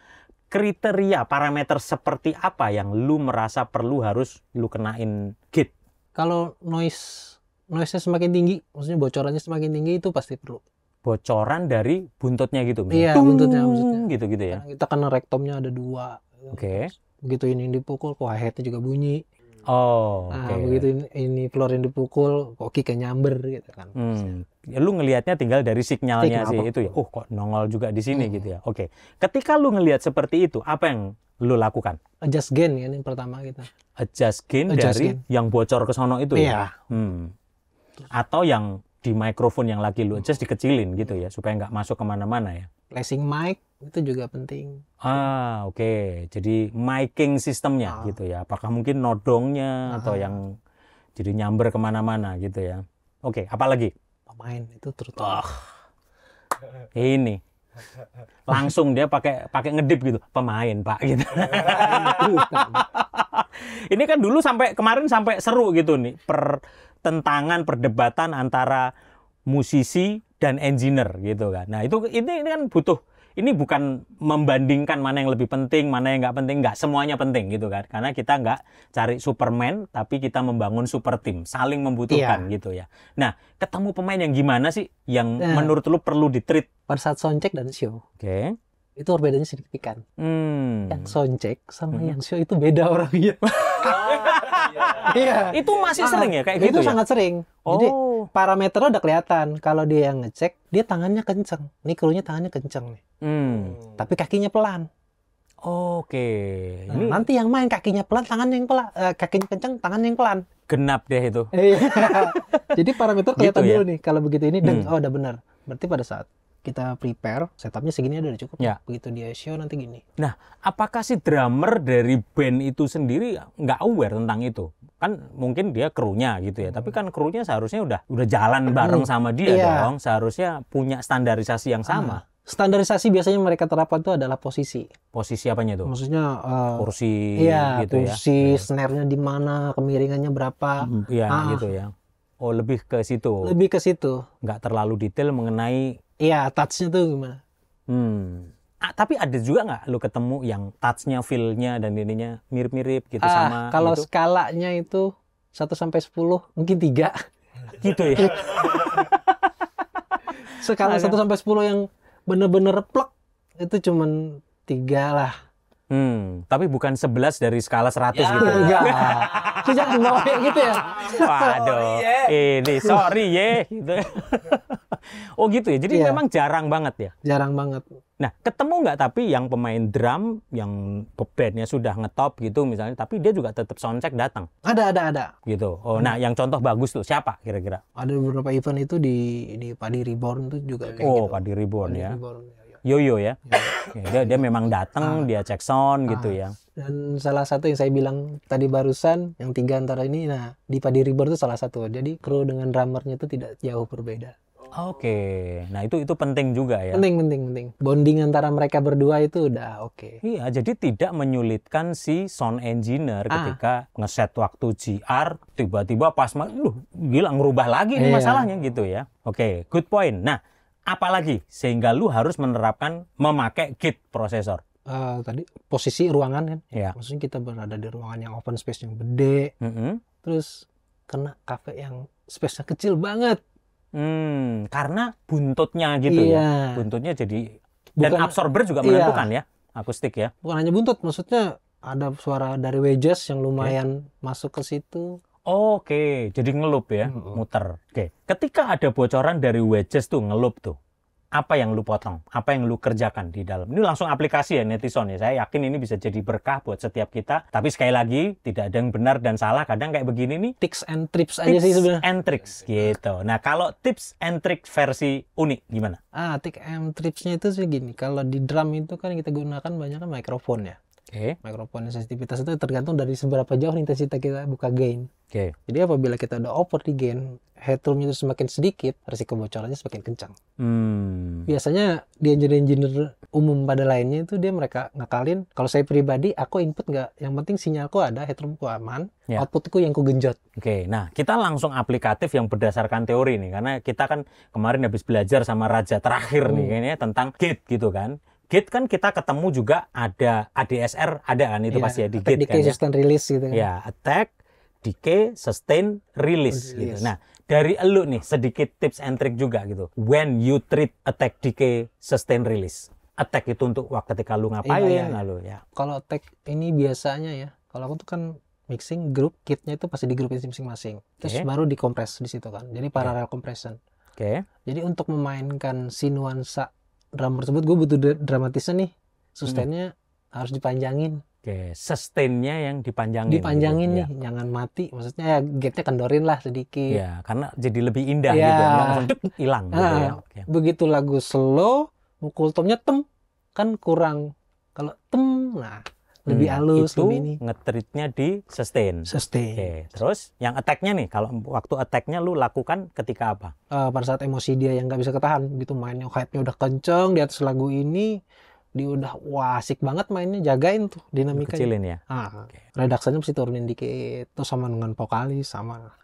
kriteria parameter seperti apa yang lu merasa perlu harus lu kenain gate? Kalau noise-nya semakin tinggi, maksudnya bocorannya semakin tinggi itu pasti perlu. Bocoran dari buntutnya gitu Iya, Tung, buntutnya maksudnya. gitu ya. Karena kita kan rektomnya ada 2. Oke. Begitu ini dipukul, kok hi-hatnya juga bunyi. Oh, Nah, oke. begitu ini floor yang dipukul, kok kicknya nyamber gitu kan. Ya, lu ngelihatnya tinggal dari signalnya sih Signal. itu ya. Oh, kok nongol juga di sini Hmm. gitu ya. Oke. Ketika lu ngelihat seperti itu, apa yang lu lakukan? Adjust gain kan yang pertama kita. Adjust gain Adjust dari gain. yang bocor ke sono itu ya. Iya. Atau yang di mikrofon yang lagi lu adjust dikecilin gitu ya supaya nggak masuk kemana-mana ya. Placing mic itu juga penting. Oke. Jadi miking sistemnya gitu ya. Apakah mungkin nodongnya atau yang jadi nyamber kemana-mana gitu ya. Oke, apalagi? Pemain itu terutama. Ini langsung dia pakai ngedip gitu, pemain Pak gitu. Ini kan dulu kemarin sampai seru gitu nih, pertentangan, perdebatan antara musisi dan engineer gitu kan. Nah ini kan butuh, ini bukan membandingkan mana yang lebih penting, mana yang nggak penting, nggak semuanya penting gitu kan. Karena kita nggak cari Superman, tapi kita membangun super team, saling membutuhkan gitu ya. Nah, ketemu pemain yang gimana sih yang menurut lu perlu di-treat? Pada saat soundcheck dan show, Oke. itu perbedaannya signifikan. Yang soundcheck sama yang show itu beda orangnya. Iya. Itu masih sering ya kayak gitu Itu ya? sangat sering. Jadi Oh. parameternya udah kelihatan. Kalau dia yang ngecek, dia tangannya kenceng. Nih krunya tangannya kenceng nih. Tapi kakinya pelan. Oke. Nah, Ini nanti yang main kakinya pelan, tangannya yang pelan, kakinya kenceng, tangannya yang pelan. genap deh itu. Jadi parameter kelihatan Gitu ya? dulu nih. Kalau begitu ini, oh udah benar. Berarti pada saat kita prepare, setupnya segini udah cukup. Ya. Begitu dia show nanti gini. Nah, apakah si drummer dari band itu sendiri nggak aware tentang itu? Kan mungkin dia krunya gitu ya, tapi kan krunya seharusnya udah jalan bareng sama dia Iya. dong. Seharusnya punya standarisasi yang sama. Standarisasi biasanya mereka terapkan itu adalah posisi. Posisi apanya tuh? Maksudnya Kursi iya, gitu ya. kursi, snare-nya di mana, kemiringannya berapa. Iya gitu ya. Oh, lebih ke situ. Lebih ke situ. Nggak terlalu detail mengenai Iya, touch-nya tuh gimana? tapi ada juga nggak lu ketemu yang touch-nya, feel-nya dan ininya mirip-mirip gitu sama Kalau gitu? skalanya itu 1 sampai 10, mungkin 3. Gitu ya. Skala 1 sampai 10 yang bener-bener plek itu cuman 3 lah. Tapi bukan 11 dari skala 100 gitu. Enggak. Lu jangan bawa kayak gitu ya. Waduh, ini sorry ye gitu. Oh gitu ya. Jadi Iya. memang jarang banget ya. Jarang banget. Nah, ketemu nggak tapi yang pemain drum yang bandnya sudah ngetop gitu misalnya, tapi dia juga tetap soundcheck datang Ada. gitu. Oh, nah yang contoh bagus tuh siapa kira-kira? Ada beberapa event itu di Padi Reborn tuh juga kayak Oh, gitu. Padi Reborn ya. Reborn, ya. Yoyo ya. Ya, dia memang datang, dia cek sound gitu ya. Dan salah satu yang saya bilang tadi barusan, yang 3 antara ini, nah di Padi Reborn itu salah satu. Jadi kru dengan drummernya itu tidak jauh berbeda. Oke. Nah, itu penting juga ya. Penting. Bonding antara mereka berdua itu udah oke. Iya, jadi tidak menyulitkan si sound engineer ketika ngeset waktu GR, tiba-tiba pas gila ngerubah lagi nih Iya. masalahnya gitu ya. Oke, good point. Nah, apalagi sehingga lu harus memakai gate processor. Tadi posisi ruangan kan, Ya. maksudnya kita berada di ruangan yang open space yang gede, terus kena kafe yang space-nya kecil banget. Karena buntutnya gitu Iya. ya. Buntutnya jadi dan Bukan- absorber juga iya. menentukan ya, akustik ya. Bukan hanya buntut, maksudnya ada suara dari wedges yang lumayan masuk ke situ. Oke, jadi ngelup ya, muter. Oke, ketika ada bocoran dari wedges tuh ngelup tuh, apa yang lu potong? Apa yang lu kerjakan di dalam? Ini langsung aplikasi ya Netison ya. Saya yakin ini bisa jadi berkah buat setiap kita. Tapi sekali lagi, tidak ada yang benar dan salah. Kadang kayak begini nih, Tips and trips aja sih tips sebenarnya. and tricks gitu. Nah, kalau tips and trick versi unik gimana? Tips and tripsnya itu sih gini. Kalau di drum itu kan kita gunakan banyak kan mikrofon ya. Oke. Mikrofon sensitivitas itu tergantung dari seberapa jauh intensitas kita buka gain. Oke. Jadi apabila kita udah over di gain, headroom itu semakin sedikit, risiko bocorannya semakin kencang. Biasanya di engineer umum pada lainnya itu mereka ngakalin. Kalau saya pribadi, aku input nggak. Yang penting sinyalku ada, headroomku aman, Ya. outputku yang ku genjot. Oke, nah kita langsung aplikatif yang berdasarkan teori nih, karena kita kan kemarin habis belajar sama Raja terakhir nih kayaknya tentang gate gitu kan. Gate kan kita ketemu juga ada ADSR, ada kan itu pasti ya di attack, gate decay, kan ya. sustain, release gitu kan. Ya, attack, decay, sustain, release gitu. Release. Nah, dari elu nih sedikit tips and trick juga gitu. When you treat attack, decay, sustain, release. Attack itu untuk ketika lu ngapain Iya. lalu ya. Kalau attack ini biasanya ya, kalau aku tuh kan mixing grup kitnya itu pasti di grup masing-masing. Terus Oke. baru dikompres di situ kan. Jadi parallel compression. Oke. Jadi untuk memainkan si nuansa drum tersebut, gue butuh dramatisnya nih. Sustainnya harus dipanjangin. Oke, sustainnya yang dipanjangin. Dipanjangin gitu. nih, jangan mati. Maksudnya ya gate-nya kendorin lah sedikit. Ya, karena jadi lebih indah Ya. gitu. Nggak langsung duk, hilang gitu Nah, ya. Oke. begitu lagu slow, mukul tomnya tem, kan kurang. Kalau tem, nah lebih halus, itu lebih ini. ngetritnya di sustain. Sustain. Oke, terus yang attack-nya nih, kalau waktu attack-nya lu lakukan ketika apa? Pada saat emosi dia yang nggak bisa ketahan gitu, mainnya hype-nya udah kenceng di atas lagu ini, dia udah wah asik banget mainnya, jagain tuh dinamikanya. Kecilin ya. Oke. Redaksinya mesti turunin dikit, terus sama dengan vokalis sama.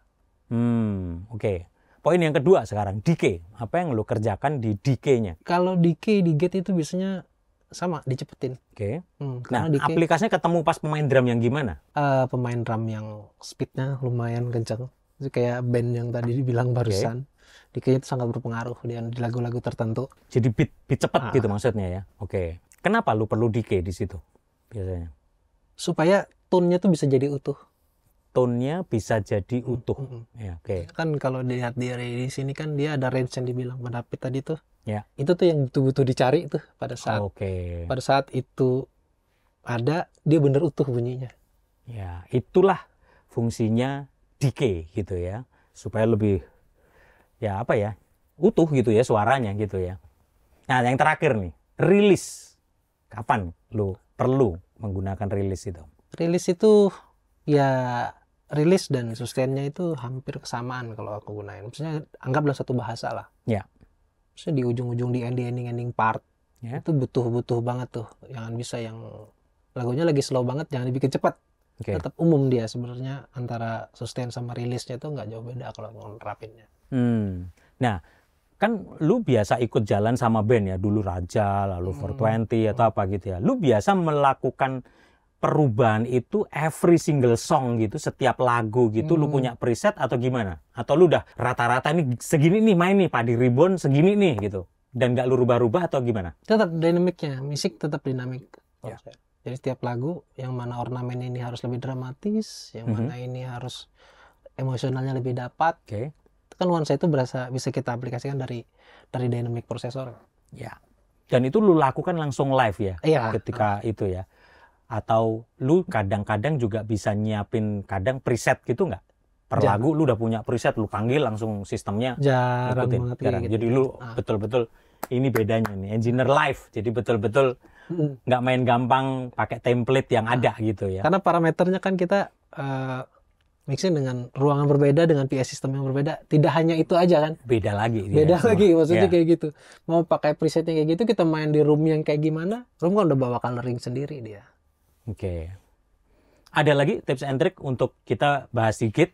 Oke. Poin yang kedua sekarang, decay. Apa yang lu kerjakan di decay-nya? Kalau decay di gate itu biasanya sama dicepetin. Oke. Karena Nah, decay aplikasinya ketemu pas pemain drum yang gimana? pemain drum yang speednya lumayan kenceng, itu kayak band yang tadi dibilang barusan. Decay itu sangat berpengaruh di lagu-lagu tertentu. Jadi beat cepat gitu maksudnya ya. Oke. Kenapa lu perlu decay di situ biasanya? Supaya tone-nya tuh bisa jadi utuh. Tone-nya bisa jadi utuh. Ya, oke. Kan kalau dilihat di sini kan dia ada range yang dibilang pendapit tadi tuh. Ya. Itu tuh yang butuh dicari tuh pada saat Oke. pada saat itu ada, dia bener utuh bunyinya. Ya, itulah fungsinya decay gitu ya. Supaya lebih ya apa ya? Utuh gitu ya suaranya gitu ya. Nah, yang terakhir nih, release. Kapan lu perlu menggunakan release itu? Rilis itu ya rilis dan sustainnya itu hampir kesamaan kalau aku gunain. Maksudnya anggaplah satu bahasa lah. Ya. Maksudnya di ujung-ujung di ending part Ya. itu butuh banget tuh. Jangan bisa yang lagunya lagi slow banget, jangan dibikin cepat. Oke. Tetap umum dia sebenarnya antara sustain sama rilisnya itu nggak jauh beda kalau mau nerapinnya. Nah, kan lu biasa ikut jalan sama band ya, dulu Raja, lalu 420 atau apa gitu ya. Lu biasa melakukan perubahan itu every single song gitu, setiap lagu gitu lu punya preset atau gimana? Atau lu udah rata-rata nih segini nih main nih Padi Ribbon segini nih gitu. Dan nggak lu rubah-rubah atau gimana? Tetap dinamiknya, musik tetap dinamik. Ya. Jadi setiap lagu yang mana ornamen ini harus lebih dramatis, yang mana ini harus emosionalnya lebih dapat. Oke. Kan nuansa itu bisa kita aplikasikan dari dynamic processor. Ya. Dan itu lu lakukan langsung live ya? Iya. Ketika itu ya. Atau lu kadang-kadang juga bisa nyiapin kadang preset gitu nggak? Per lagu lu udah punya preset, lu panggil langsung sistemnya Jarang ngikutin. banget Jarang. kayak gitu. Jadi lu betul-betul ini bedanya nih, engineer live. Jadi betul-betul nggak main gampang pakai template yang ada gitu ya. Karena parameternya kan kita mixing dengan ruangan berbeda, dengan PA sistem yang berbeda. Tidak hanya itu aja kan. Beda lagi. Beda dia lagi, semua. maksudnya Ya. kayak gitu. Mau pakai presetnya kayak gitu, kita main di room yang kayak gimana, room kan udah bawa coloring sendiri dia. Oke. Ada lagi tips and trick untuk kita bahas sedikit?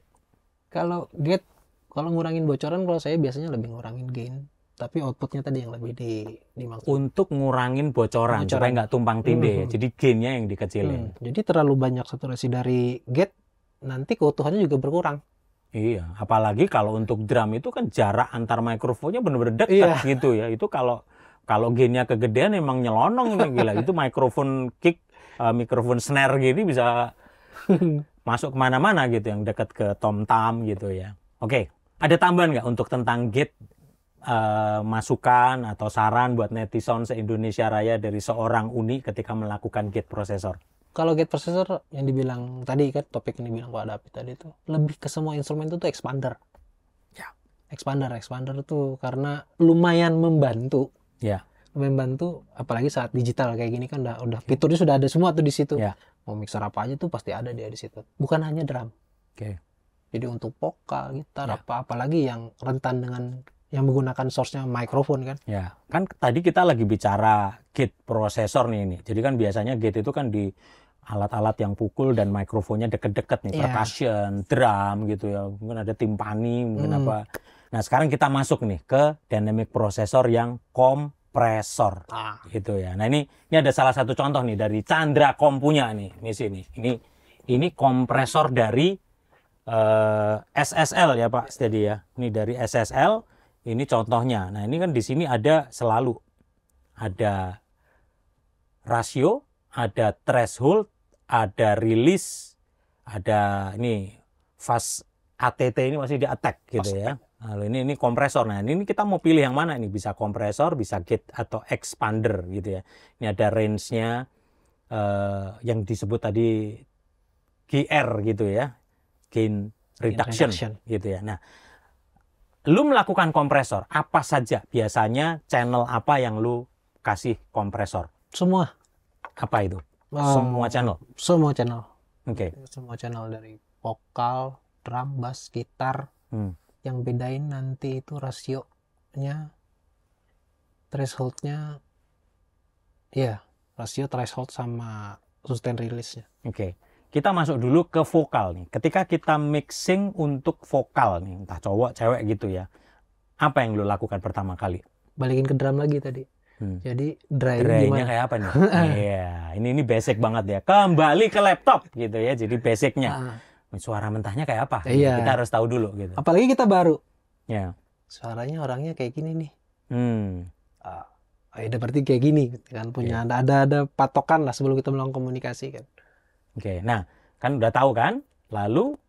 Kalau gate, kalau ngurangin bocoran, kalau saya biasanya lebih ngurangin gain. Tapi outputnya tadi yang lebih dimaksud. Untuk ngurangin bocoran. Supaya nggak tumpang tindih ya. Jadi gainnya yang dikecilin. Jadi terlalu banyak saturasi dari gate, nanti keutuhannya juga berkurang. Iya, apalagi kalau untuk drum itu kan jarak antar mikrofonnya benar-benar dekat Iya. gitu ya. Itu kalau gainnya kegedean emang nyelonong nih gila. Itu mikrofon kick, mikrofon snare gini bisa masuk kemana-mana gitu yang dekat ke tom-tom gitu ya. Oke, ada tambahan nggak untuk tentang gate, masukan atau saran buat netizen se-Indonesia Raya dari seorang Uni ketika melakukan gate processor? Kalau gate processor yang dibilang tadi kan, topik yang dibilang Pak David tadi itu lebih ke semua instrumen itu tuh expander. Ya. Expander itu karena lumayan membantu. Ya. membantu, apalagi saat digital kayak gini kan udah fiturnya sudah ada semua tuh di situ. Ya. Mau mixer apa aja tuh pasti ada dia di situ. Bukan hanya drum. Oke. Jadi untuk vokal, gitar, Ya. apalagi yang rentan dengan yang menggunakan source-nya mikrofon kan. Ya, kan tadi kita lagi bicara gate prosesor nih ini. Jadi kan biasanya gate itu kan di alat-alat yang pukul dan mikrofonnya deket-deket nih, percussion, drum gitu ya. Mungkin ada timpani, mungkin apa. Nah, sekarang kita masuk nih ke dynamic processor yang kompresor. Gitu ya. Nah, ini ada salah satu contoh nih dari Chandra Com punya nih, di sini. Ini kompresor dari SSL ya Pak Steady ya. Ini dari SSL. Ini contohnya. Nah, ini kan di sini ada selalu ada rasio, ada threshold, ada release, ada ini fast ATT ini masih di attack gitu ya. Lalu ini kompresor. Nah, ini kita mau pilih yang mana ini? Bisa kompresor, bisa gate atau expander gitu ya. Ini ada range-nya yang disebut tadi GR gitu ya. Gain reduction gitu ya. Nah, lu melakukan kompresor, apa saja biasanya channel apa yang lu kasih kompresor? Semua. Apa itu? Semua channel? Semua channel. Oke. Semua channel dari vokal, drum, bass, gitar. Yang bedain nanti itu rasionya, thresholdnya, ya rasio threshold sama sustain release-nya. Oke. Kita masuk dulu ke vokal nih. Ketika kita mixing untuk vokal nih, entah cowok, cewek gitu ya. Apa yang lu lakukan pertama kali? Balikin ke drum lagi tadi. Jadi dry-nya kayak apa nih? Iya, ini basic banget ya. Kembali ke laptop gitu ya. Jadi basicnya. Suara mentahnya kayak apa? Iya. Kita harus tahu dulu gitu. Apalagi kita baru. Ya. Suaranya orangnya kayak gini nih. Ya udah berarti kayak gini kan, punya ada patokan lah sebelum kita melakukan komunikasi kan. Oke, nah kan udah tahu kan, lalu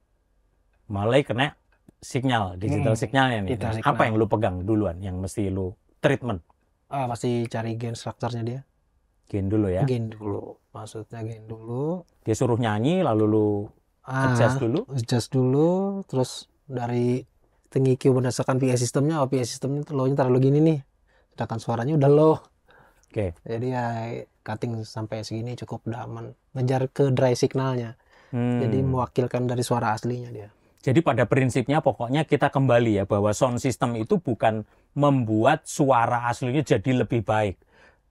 mulai kena sinyal, digital signalnya nih. Nah, apa yang lu pegang duluan, yang mesti lu treatment? Pasti cari gain strukturnya dia. Gain dulu ya? Gain dulu, maksudnya gain dulu. Dia suruh nyanyi, lalu lu adjust dulu? Adjust dulu, terus dari setting EQ berdasarkan PA sistemnya, PA sistemnya low-nya terlalu gini nih. Sedangkan suaranya udah low. Oke. Jadi ya cutting sampai segini cukup udah aman. Ngejar ke dry signalnya. Jadi mewakilkan dari suara aslinya dia. Jadi pada prinsipnya pokoknya kita kembali ya bahwa sound system itu bukan membuat suara aslinya jadi lebih baik.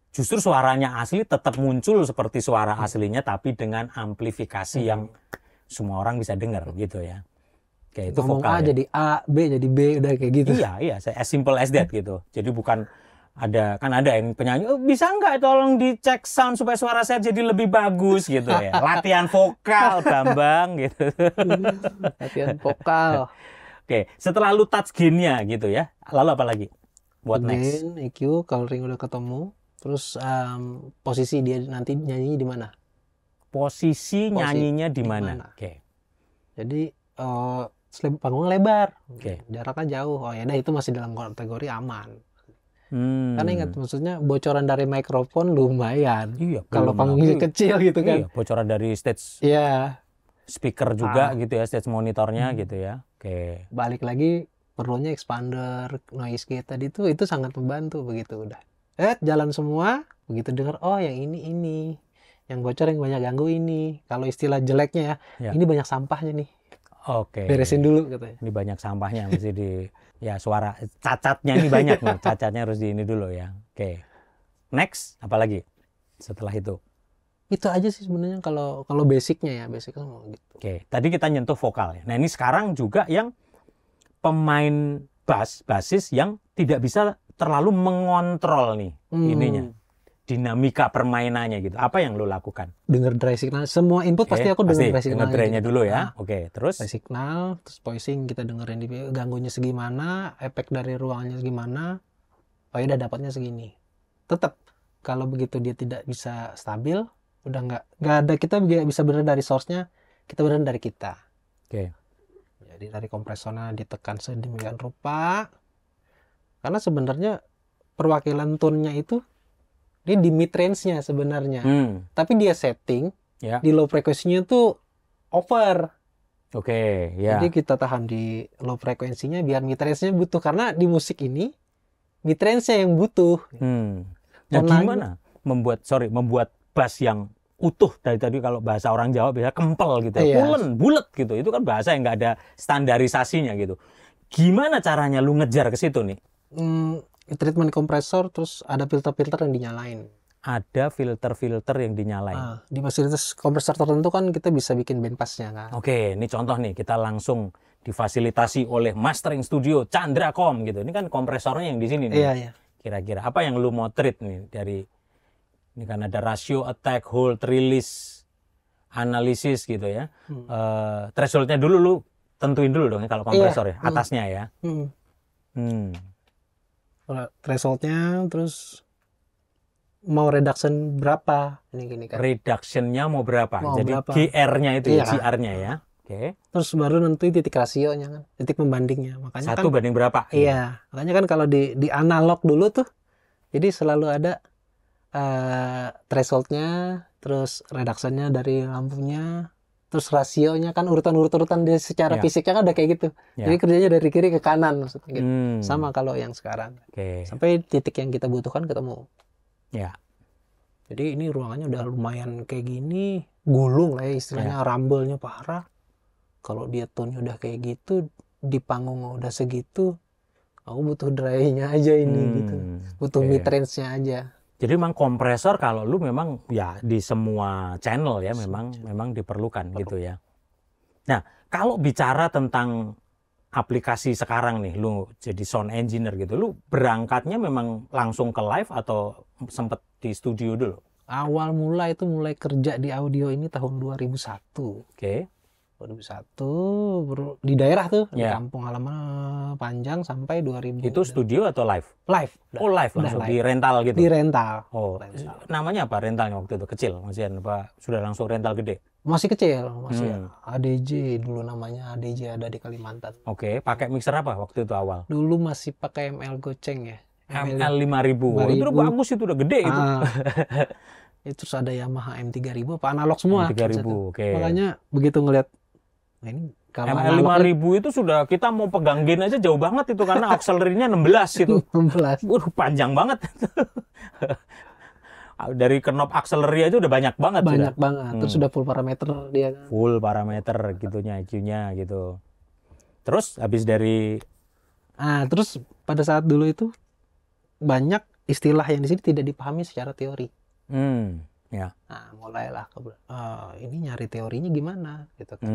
Justru suaranya asli tetap muncul seperti suara aslinya tapi dengan amplifikasi yang semua orang bisa dengar gitu ya. Kayak itu vokal. A ya. Jadi A, B jadi B, udah kayak gitu. Iya, as simple as that gitu. Jadi bukan ada yang penyanyi, bisa nggak tolong dicek sound supaya suara saya jadi lebih bagus gitu ya. Latihan vokal Bambang gitu. Latihan vokal. Oke, setelah lu touch gain-nya gitu ya. Lalu apa lagi? Buat next. Gain, EQ, coloring udah ketemu. Terus posisi dia nanti nyanyi di mana? Posisi nyanyinya di mana? Oke. Jadi panggung lebar. Oke. Jaraknya jauh. Oh ya itu masih dalam kategori aman. Karena ingat maksudnya bocoran dari mikrofon lumayan. Iya, kalau panggungnya kecil gitu kan. Iya, bocoran dari stage. Iya. Speaker juga gitu ya, stage monitornya gitu ya. Oke. Balik lagi perlunya expander, noise gate tadi itu sangat membantu begitu udah. Jalan semua, begitu dengar oh yang ini. Yang bocor yang banyak ganggu ini. Kalau istilah jeleknya ya, ini banyak sampahnya nih. Oke. Beresin dulu katanya. Ini banyak sampahnya mesti di ya suara cacatnya ini banyak nih. Cacatnya harus di ini dulu ya. Oke. Next, apa lagi setelah itu? Itu aja sih sebenarnya kalau basicnya ya, basicnya gitu. Oke, tadi kita nyentuh vokal ya. Nah, ini sekarang juga yang pemain basis yang tidak bisa terlalu mengontrol nih ininya. Dinamika permainannya gitu. Apa yang lo lakukan? Dengar dry signal. Semua input pasti aku dengar dry signal. Dengar dry-nya gitu dulu ya. Oke, terus? Dry signal, terus voicing kita dengerin di ganggunya segimana, efek dari ruangannya segimana. Oh ya udah dapatnya segini. Tetap kalau begitu dia tidak bisa stabil, udah nggak ada, kita bisa beneran dari source-nya, kita beneran dari kita. Oke. Jadi dari kompresornya ditekan sedemikian rupa. Karena sebenarnya perwakilan tone-nya itu dia di mid range-nya sebenarnya. Tapi dia setting di low frekuensinya tuh over. Oke, ya. Jadi kita tahan di low frekuensinya biar mid range-nya butuh, karena di musik ini mid range-nya yang butuh. Nah, gimana membuat bass yang utuh dari tadi, kalau bahasa orang Jawa biasa kempel gitu, pulen, bulet gitu. Itu kan bahasa yang nggak ada standarisasinya gitu. Gimana caranya lu ngejar ke situ nih? Treatment kompresor, terus ada filter-filter yang dinyalain. Ada filter-filter yang dinyalain. Di fasilitas kompresor tertentu kan kita bisa bikin bandpassnya kan. Oke, ini contoh nih, kita langsung difasilitasi oleh mastering studio Chandracom gitu. Ini kan kompresornya yang di sini nih. Iya. Kira-kira apa yang lu mau treat nih dari ini, kan ada rasio, attack, hold, release, analisis gitu ya. Thresholdnya dulu lu tentuin dulu dong ya kalau kompresor ya, atasnya ya. Thresholdnya, terus mau reduction berapa ini gini kan. Reductionnya mau berapa? Jadi berapa? GR-nya itu ya, GR-nya ya. Oke. Terus baru nentuin titik rasionya kan, titik pembandingnya. Makanya 1 banding berapa? Iya, makanya kan kalau di analog dulu tuh, jadi selalu ada thresholdnya, terus reductionnya dari lampunya, terus rasionya kan urutan di secara fisiknya kan udah kayak gitu. Jadi kerjanya dari kiri ke kanan maksudnya gitu. Sama kalau yang sekarang. Sampai titik yang kita butuhkan ketemu. Ya. Jadi ini ruangannya udah lumayan kayak gini, gulung lah ya istilahnya, rumble-nya parah. Kalau dia tone-nya udah kayak gitu, di panggung udah segitu, aku butuh dry-nya aja ini gitu. Butuh mid-range-nya aja. Jadi memang kompresor kalau lu memang ya di semua channel ya memang diperlukan gitu ya. Nah, kalau bicara tentang aplikasi sekarang nih, lu jadi sound engineer gitu, lu berangkatnya memang langsung ke live atau sempet di studio dulu? Awal mulai kerja di audio ini tahun 2001. Oke. 2001 di daerah tuh, di kampung halaman Panjang sampai 2000. Itu studio atau live? Live. Live langsung di rental gitu? Di rental. Namanya apa rentalnya waktu itu? Kecil? Masih apa? Sudah langsung rental gede? Masih kecil, masih ADJ dulu namanya, ADJ ada di Kalimantan. Oke, pakai mixer apa waktu itu awal? Dulu masih pakai ML Goceng ya. ML 5000. Itu udah bagus, itu udah gede itu. Terus ada Yamaha M3000 apa analog semua. M3000, oke. Makanya begitu ngeliat ini kalau ML 5000 itu sudah kita mau pegang gain aja jauh banget itu karena auxiliary-nya 16 itu. 16. Waduh, panjang banget. Dari knob auxiliary aja udah banyak banget. Banyak banget. Terus sudah full parameter dia kan. Full parameter gitunya, EQ-nya gitu. Terus habis dari terus pada saat dulu itu banyak istilah yang di sini tidak dipahami secara teori. Ya. Nah, mulailah ini nyari teorinya gimana gitu kan.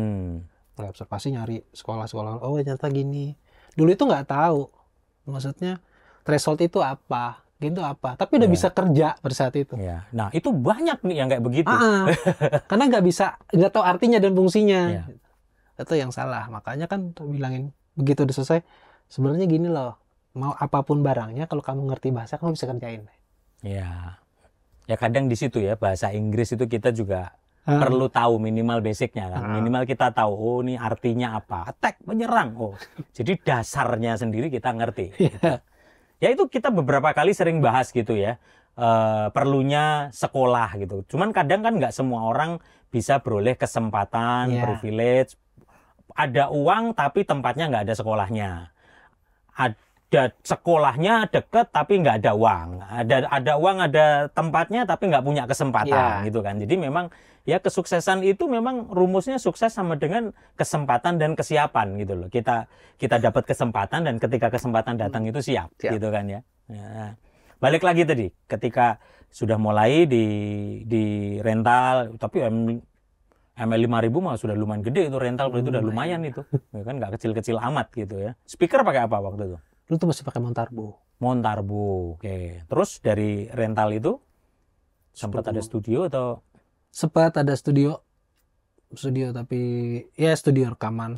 Mulai observasi, nyari sekolah-sekolah. Oh, ternyata gini. Dulu itu nggak tahu. Maksudnya threshold itu apa, gitu apa. Tapi udah bisa kerja pada saat itu. Ya. Nah, itu banyak nih yang kayak begitu. Karena nggak tahu artinya dan fungsinya. Itu yang salah. Makanya kan bilangin begitu udah selesai. Sebenarnya gini loh. Mau apapun barangnya, kalau kamu ngerti bahasa, kamu bisa kerjain. Ya. Ya kadang di situ ya, bahasa Inggris itu kita juga perlu tahu minimal basicnya kan. Minimal kita tahu, oh ini artinya apa. Attack, menyerang. Oh, jadi dasarnya sendiri kita ngerti. Ya itu kita beberapa kali sering bahas gitu ya. Perlunya sekolah gitu. Cuman kadang kan nggak semua orang bisa beroleh kesempatan, privilege. Ada uang tapi tempatnya nggak ada sekolahnya. Ada sekolahnya deket tapi nggak ada uang. Ada uang, ada tempatnya tapi nggak punya kesempatan gitu kan. Jadi memang ya kesuksesan itu memang rumusnya sukses sama dengan kesempatan dan kesiapan gitu loh. Kita dapat kesempatan dan ketika kesempatan datang itu siap gitu kan ya. Balik lagi tadi ketika sudah mulai di rental, tapi ML 5000 mah sudah lumayan gede itu rental, itu udah lumayan itu. Ya kan nggak kecil-kecil amat gitu ya. Speaker pakai apa waktu itu? Dulu tuh masih pakai Montarbo. Oke. Terus dari rental itu sempat ada studio atau? Sempat ada studio tapi ya studio rekaman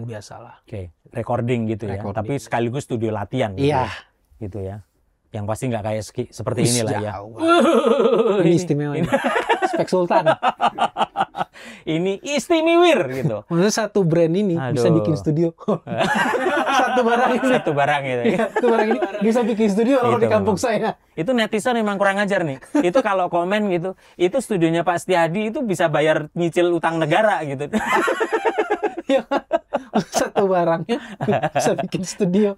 biasa lah. Oke. Recording gitu ya. Tapi sekaligus studio latihan. Iya. Gitu ya. Yang pasti nggak kayak seperti inilah ya. Ini istimewa ini. Spek Sultan. Ini istimewir gitu. Maksudnya satu brand ini bisa bikin studio. Satu barang ini. Satu barang gitu. Satu barang ini bisa bikin studio kalau di kampung saya. Itu netizen memang kurang ajar nih. Itu kalau komen gitu, itu studionya Pak Setiadi itu bisa bayar nyicil utang negara gitu. Iya. Satu barangnya bisa bikin studio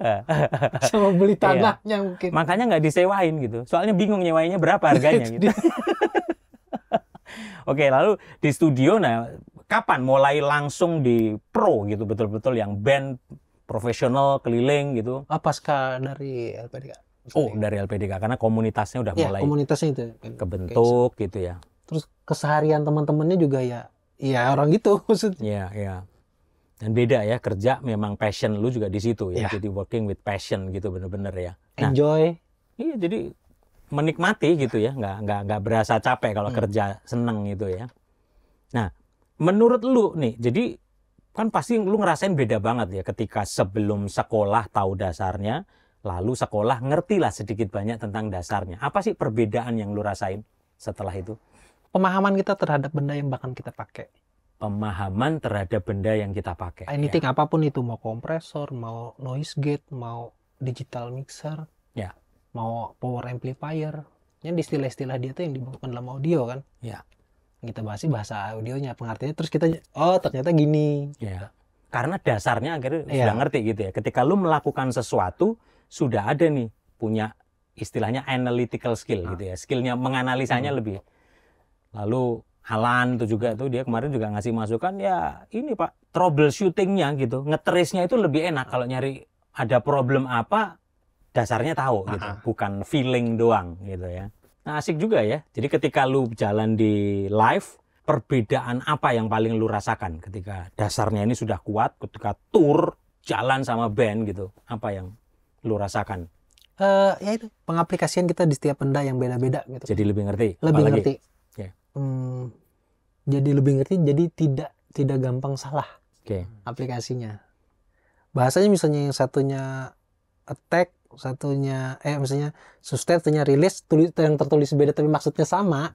sama beli tanahnya mungkin. Makanya nggak disewain gitu. Soalnya bingung nyewainnya berapa harganya gitu. Oke, lalu di studio, nah kapan mulai langsung di pro gitu, betul-betul yang band profesional keliling gitu? Pasca dari LPDK. Oh, dari LPDK karena komunitasnya udah mulai komunitasnya itu kebentuk gitu ya. Terus keseharian teman-temannya juga ya orang gitu maksudnya. Iya. Dan beda ya, kerja memang passion lu juga di situ ya. Ya. Jadi working with passion gitu bener-bener ya. Nah, Enjoy. iya, jadi menikmati gitu ya, nggak berasa capek kalau kerja, seneng gitu ya. Nah, menurut lu nih, jadi kan pasti lu ngerasain beda banget ya ketika sebelum sekolah tahu dasarnya, lalu sekolah ngertilah sedikit banyak tentang dasarnya. Apa sih perbedaan yang lu rasain setelah itu? Pemahaman kita terhadap benda yang bakal kita pakai. Pemahaman terhadap benda yang kita pakai. Anything apapun itu, mau kompresor, mau noise gate, mau digital mixer, Ya. mau power amplifier. Yang istilah-istilah dia tuh yang dibutuhkan dalam audio kan. Ya. Kita bahas bahasa audionya, pengertiannya, terus kita ternyata gini. Ya. Karena dasarnya akhirnya sudah ngerti gitu ya. Ketika lu melakukan sesuatu, sudah ada nih punya istilahnya analytical skill gitu ya. Skillnya menganalisanya lebih. Lalu Alan tuh juga tuh dia kemarin juga ngasih masukan ya ini Pak, troubleshootingnya gitu. Ngetrace-nya itu lebih enak kalau nyari ada problem apa dasarnya tahu gitu. Bukan feeling doang gitu ya. Nah, asik juga ya. Jadi ketika lu jalan di live, perbedaan apa yang paling lu rasakan ketika dasarnya ini sudah kuat, ketika tour jalan sama band gitu, apa yang lu rasakan? Ya itu pengaplikasian kita di setiap benda yang beda-beda gitu. Jadi lebih ngerti. Lebih apalagi? ngerti. Okay. Jadi lebih ngerti. Jadi tidak gampang salah. Oke. Aplikasinya. Bahasanya misalnya yang satunya attack, satunya misalnya sustain, satunya release, yang tertulis beda tapi maksudnya sama.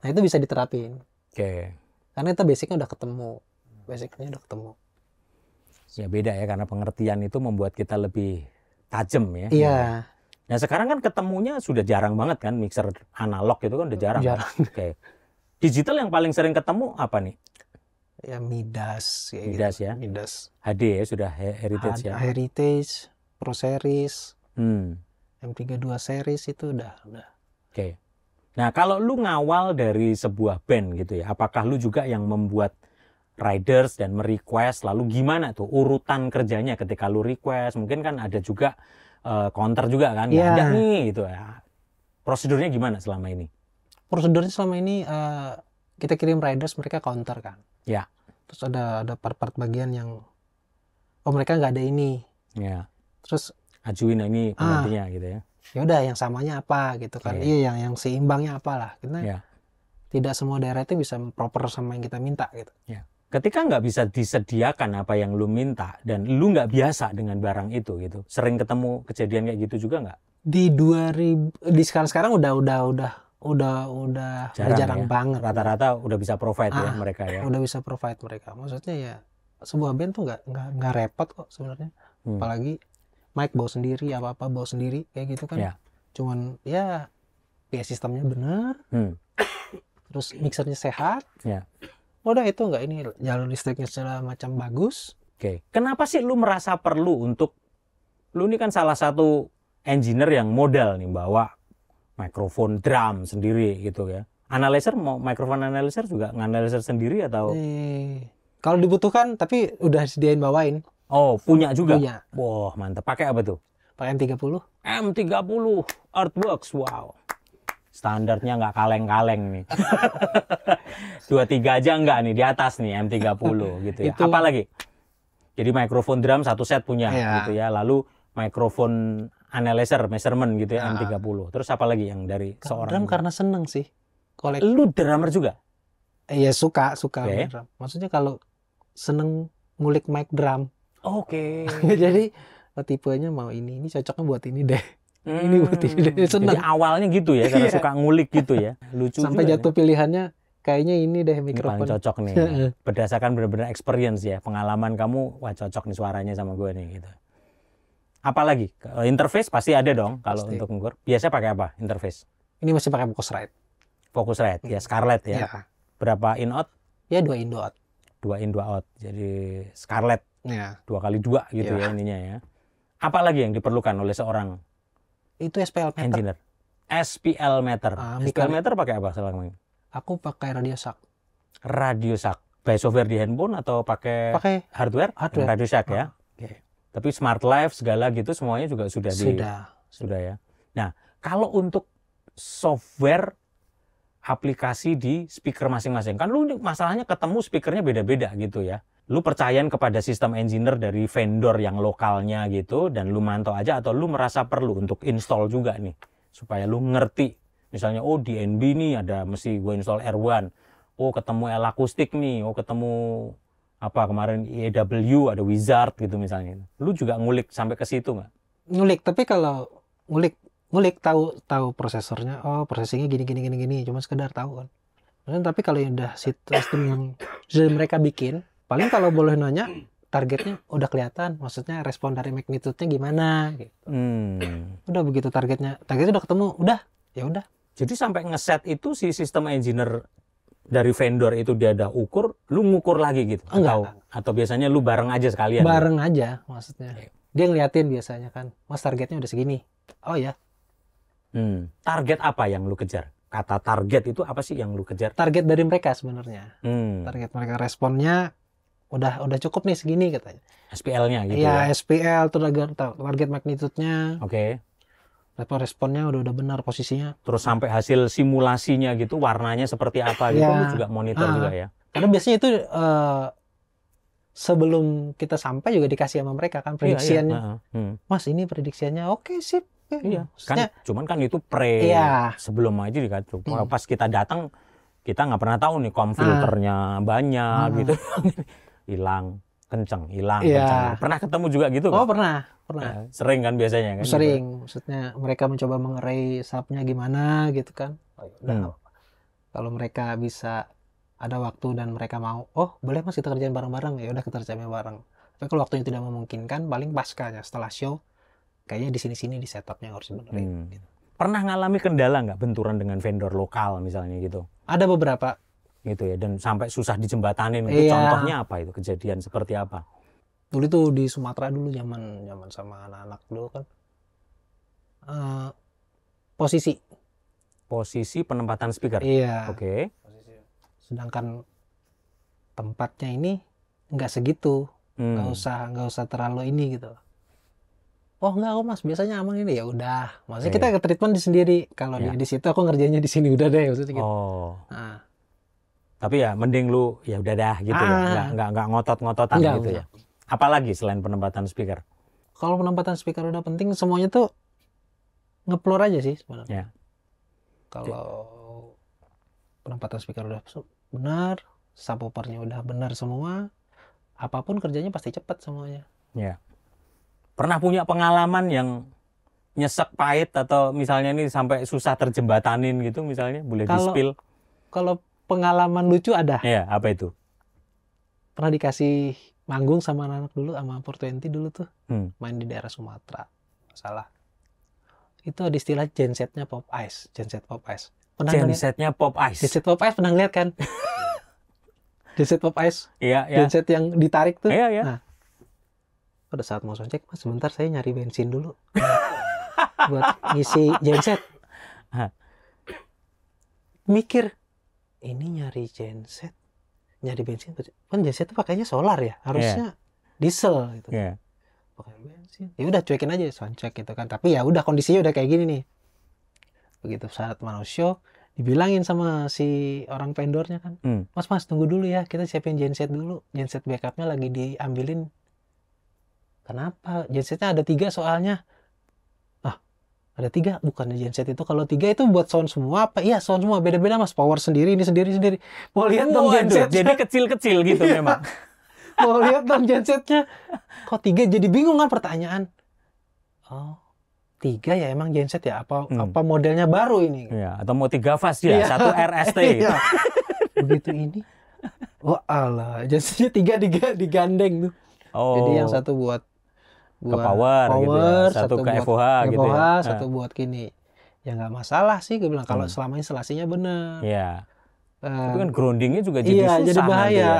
Nah, itu bisa diterapin. Oke. Karena itu basicnya udah ketemu. Basicnya udah ketemu. Ya beda ya, karena pengertian itu membuat kita lebih tajam ya. Iya. Nah sekarang kan ketemunya sudah jarang banget kan, mixer analog itu kan udah jarang. Jarang. Kan? Oke. Digital yang paling sering ketemu apa nih? Ya Midas. Midas gitu. ya. Midas. HD ya, sudah Heritage ya. Heritage, Pro Series, Hmm. M32 Series itu udah. Oke. Nah kalau lu ngawal dari sebuah band gitu ya, apakah lu juga yang membuat riders dan merequest, lalu gimana tuh urutan kerjanya ketika lu request? Mungkin kan ada juga counter juga kan, nggak ada nih gitu ya. Prosedurnya gimana selama ini? Prosedurnya selama ini kita kirim riders, mereka counter kan. Ya. Terus ada part-part bagian yang mereka nggak ada ini. Ya. Terus ajuin ini penggantinya gitu ya. Ya udah yang samanya apa gitu kan. Iya yang seimbangnya apalah. Kita tidak semua daerah itu bisa proper sama yang kita minta gitu. Ya. Ketika nggak bisa disediakan apa yang lu minta dan lu nggak biasa dengan barang itu gitu, sering ketemu kejadian kayak gitu juga nggak? Di sekarang udah jarang ya? banget. Rata-rata udah bisa provide ya mereka ya. Udah bisa provide mereka. Maksudnya ya sebuah band tuh nggak repot kok sebenarnya. Apalagi mic bawa sendiri, apa-apa bawa sendiri kayak gitu kan. Cuman ya sistemnya benar. Terus mixernya sehat. Udah itu nggak ini jalur listriknya segala macam bagus. Oke. Kenapa sih lu merasa perlu untuk lu ini kan salah satu engineer yang modal nih bawa mikrofon drum sendiri gitu ya. Analyzer mau mikrofon analyzer juga nganalizer sendiri atau? Kalau dibutuhkan tapi udah disediain bawain. Oh, punya juga? Punya. Wah, mantap. Pakai apa tuh? Pakai M30. M30 Artworks, wow. Standarnya nggak kaleng-kaleng nih. 23 aja nggak nih, di atas nih M30 gitu ya. Apa lagi? Jadi mikrofon drum satu set punya gitu ya. Lalu mikrofon analyzer, measurement gitu ya, M30. Terus apa lagi yang dari seorang? Drum karena seneng sih. Lu drummer juga? Iya suka drum. Maksudnya kalau seneng ngulik mic drum. Oke. Jadi tipenya mau ini cocoknya buat ini deh. Ini buat ini deh. Seneng. Jadi awalnya gitu ya, karena suka ngulik gitu ya. Lucu sampai juga, jatuh pilihannya kayaknya ini deh mikrofon. Paling cocok nih. Berdasarkan benar-benar experience ya, pengalaman kamu, wah cocok nih suaranya sama gue nih gitu. Apalagi interface pasti ada dong kalau untuk ngukur. Biasa pakai apa interface? Ini masih pakai Focusrite. Focusrite ya, Scarlett ya. Berapa in out? Ya 2 in out. 2 in 2 out. Jadi Scarlett Ya. 2x2 gitu ya ininya ya. Apa lagi yang diperlukan oleh seorang Itu SPL meter. engineer? SPL meter. SPL meter pakai apa selama ini? Aku pakai RadioShack. RadioShack. By software di handphone atau pakai hardware? RadioShack ya. Okay. Tapi Smart Life segala gitu semuanya juga sudah ya. Nah, kalau untuk software aplikasi di speaker masing-masing, kan lu masalahnya ketemu speakernya beda-beda gitu ya. Lu percayaan kepada sistem engineer dari vendor yang lokalnya gitu, dan lu mantau aja, atau lu merasa perlu untuk install juga nih, supaya lu ngerti. Misalnya, oh di NB nih ada mesti gue install R1, oh ketemu L akustik nih, oh ketemu apa kemarin EW ada Wizard gitu misalnya. Lu juga ngulik sampai ke situ nggak? Ngulik, tapi kalau ngulik tahu prosesornya, oh processingnya gini, cuma sekedar tahu kan. Tapi kalau yang udah sistem yang sudah mereka bikin, paling kalau boleh nanya, targetnya udah kelihatan, maksudnya respon dari magnitude-nya gimana gitu. Udah begitu targetnya udah ketemu, ya udah. Jadi sampai ngeset itu si sistem engineer dari vendor itu dia udah ukur, lu ngukur lagi gitu? Enggak. Atau biasanya lu bareng aja sekalian? Bareng aja maksudnya. Dia ngeliatin biasanya kan, Mas targetnya udah segini. Oh ya. Target apa yang lu kejar? Kata target itu apa sih yang lu kejar? Target dari mereka sebenarnya. Target mereka responnya udah cukup nih segini katanya. SPL-nya gitu ya? SPL target magnitude-nya. Oke. Responnya udah benar posisinya. Terus sampai hasil simulasinya gitu, warnanya seperti apa gitu, lu juga monitor juga ya? Karena biasanya itu sebelum kita sampai juga dikasih sama mereka kan prediksiannya. Mas ini prediksiannya oke sip. Iya, kan cuman kan itu sebelum aja dikasih. Pas kita datang, kita nggak pernah tahu nih filternya banyak gitu. Hilang kenceng. Pernah ketemu juga gitu kan? Oh, pernah. Sering kan biasanya kan? Sering, gitu. Maksudnya mereka mencoba mengerai subnya gimana gitu kan. Kalau mereka bisa ada waktu dan mereka mau, oh boleh Mas kita kerjain bareng-bareng, ya udah kita kerjain bareng. Tapi kalau waktunya tidak memungkinkan, paling paskanya setelah show, kayaknya di sini di setupnya harus benerin. Gitu. Pernah ngalami kendala nggak benturan dengan vendor lokal misalnya gitu? Ada beberapa. Gitu ya, dan sampai susah dijembatanin. Itu contohnya apa itu? Kejadian seperti apa? Dulu tuh di Sumatera dulu zaman sama anak-anak dulu kan. Posisi penempatan speaker. Iya. Oke. Sedangkan tempatnya ini nggak segitu. Nggak usah terlalu ini gitu. Oh enggak kok Mas, biasanya aman ini, ya udah. Maksudnya kita ke treatment sendiri. Kalau di situ aku ngerjainnya di sini udah deh maksudnya gitu. Tapi ya mending lu ya udah dah gitu ya. Enggak ngotot-ngototan gitu ya. Apalagi selain penempatan speaker? Kalau penempatan speaker udah penting, semuanya tuh ngeplor aja sih sebenarnya. Kalau penempatan speaker udah benar, subwoofernya udah benar semua, apapun kerjanya pasti cepat semuanya. Ya. Pernah punya pengalaman yang nyesek pahit atau misalnya ini sampai susah terjembatanin gitu misalnya, boleh di-spill? Kalau pengalaman lucu ada. Iya, apa itu? Pernah dikasih manggung sama anak dulu, sama 420 dulu tuh, main di daerah Sumatera, salah. Itu ada istilah gensetnya Pop Ice, genset Pop Ice. Gensetnya Pop Ice. Genset Pop Ice pernah lihat kan? Genset Pop Ice. Iya. Genset yang ditarik tuh. Iya. Nah, pada saat mau soundcheck, Mas sebentar saya nyari bensin dulu buat ngisi genset. Mikir, ini nyari genset, nyari bensin, kan genset itu pakainya solar ya, harusnya diesel gitu. Pakai bensin, ya udah cuekin aja soundcheck gitu kan. Tapi ya udah kondisinya udah kayak gini nih. Begitu saat mau show, dibilangin sama si orang vendornya kan, Mas tunggu dulu ya, kita siapin genset dulu, genset backupnya lagi diambilin. Kenapa? Gensetnya ada 3 soalnya. Ada 3? Bukannya genset itu kalau 3 itu buat sound semua apa? Iya sound semua, beda-beda Mas, power sendiri, ini sendiri. Mau lihat dong gensetnya. Jadi kecil-kecil gitu memang. Mau lihat dong gensetnya. Kok 3? Jadi bingung kan pertanyaan. Oh, 3 ya emang genset ya? Apa modelnya baru ini? Iya, atau mau 3 fast ya, 1 RST. Iya. Begitu ini. Oh alah, gensetnya 3 digandeng tuh. Jadi yang satu buat ke power gitu ya. Satu ke FOH gitu ya. Satu buat gini. Ya nggak masalah sih, gue bilang kalau selama instalasinya bener. Iya. Tapi kan groundingnya juga jadi susah. Jadi bahaya. Ya.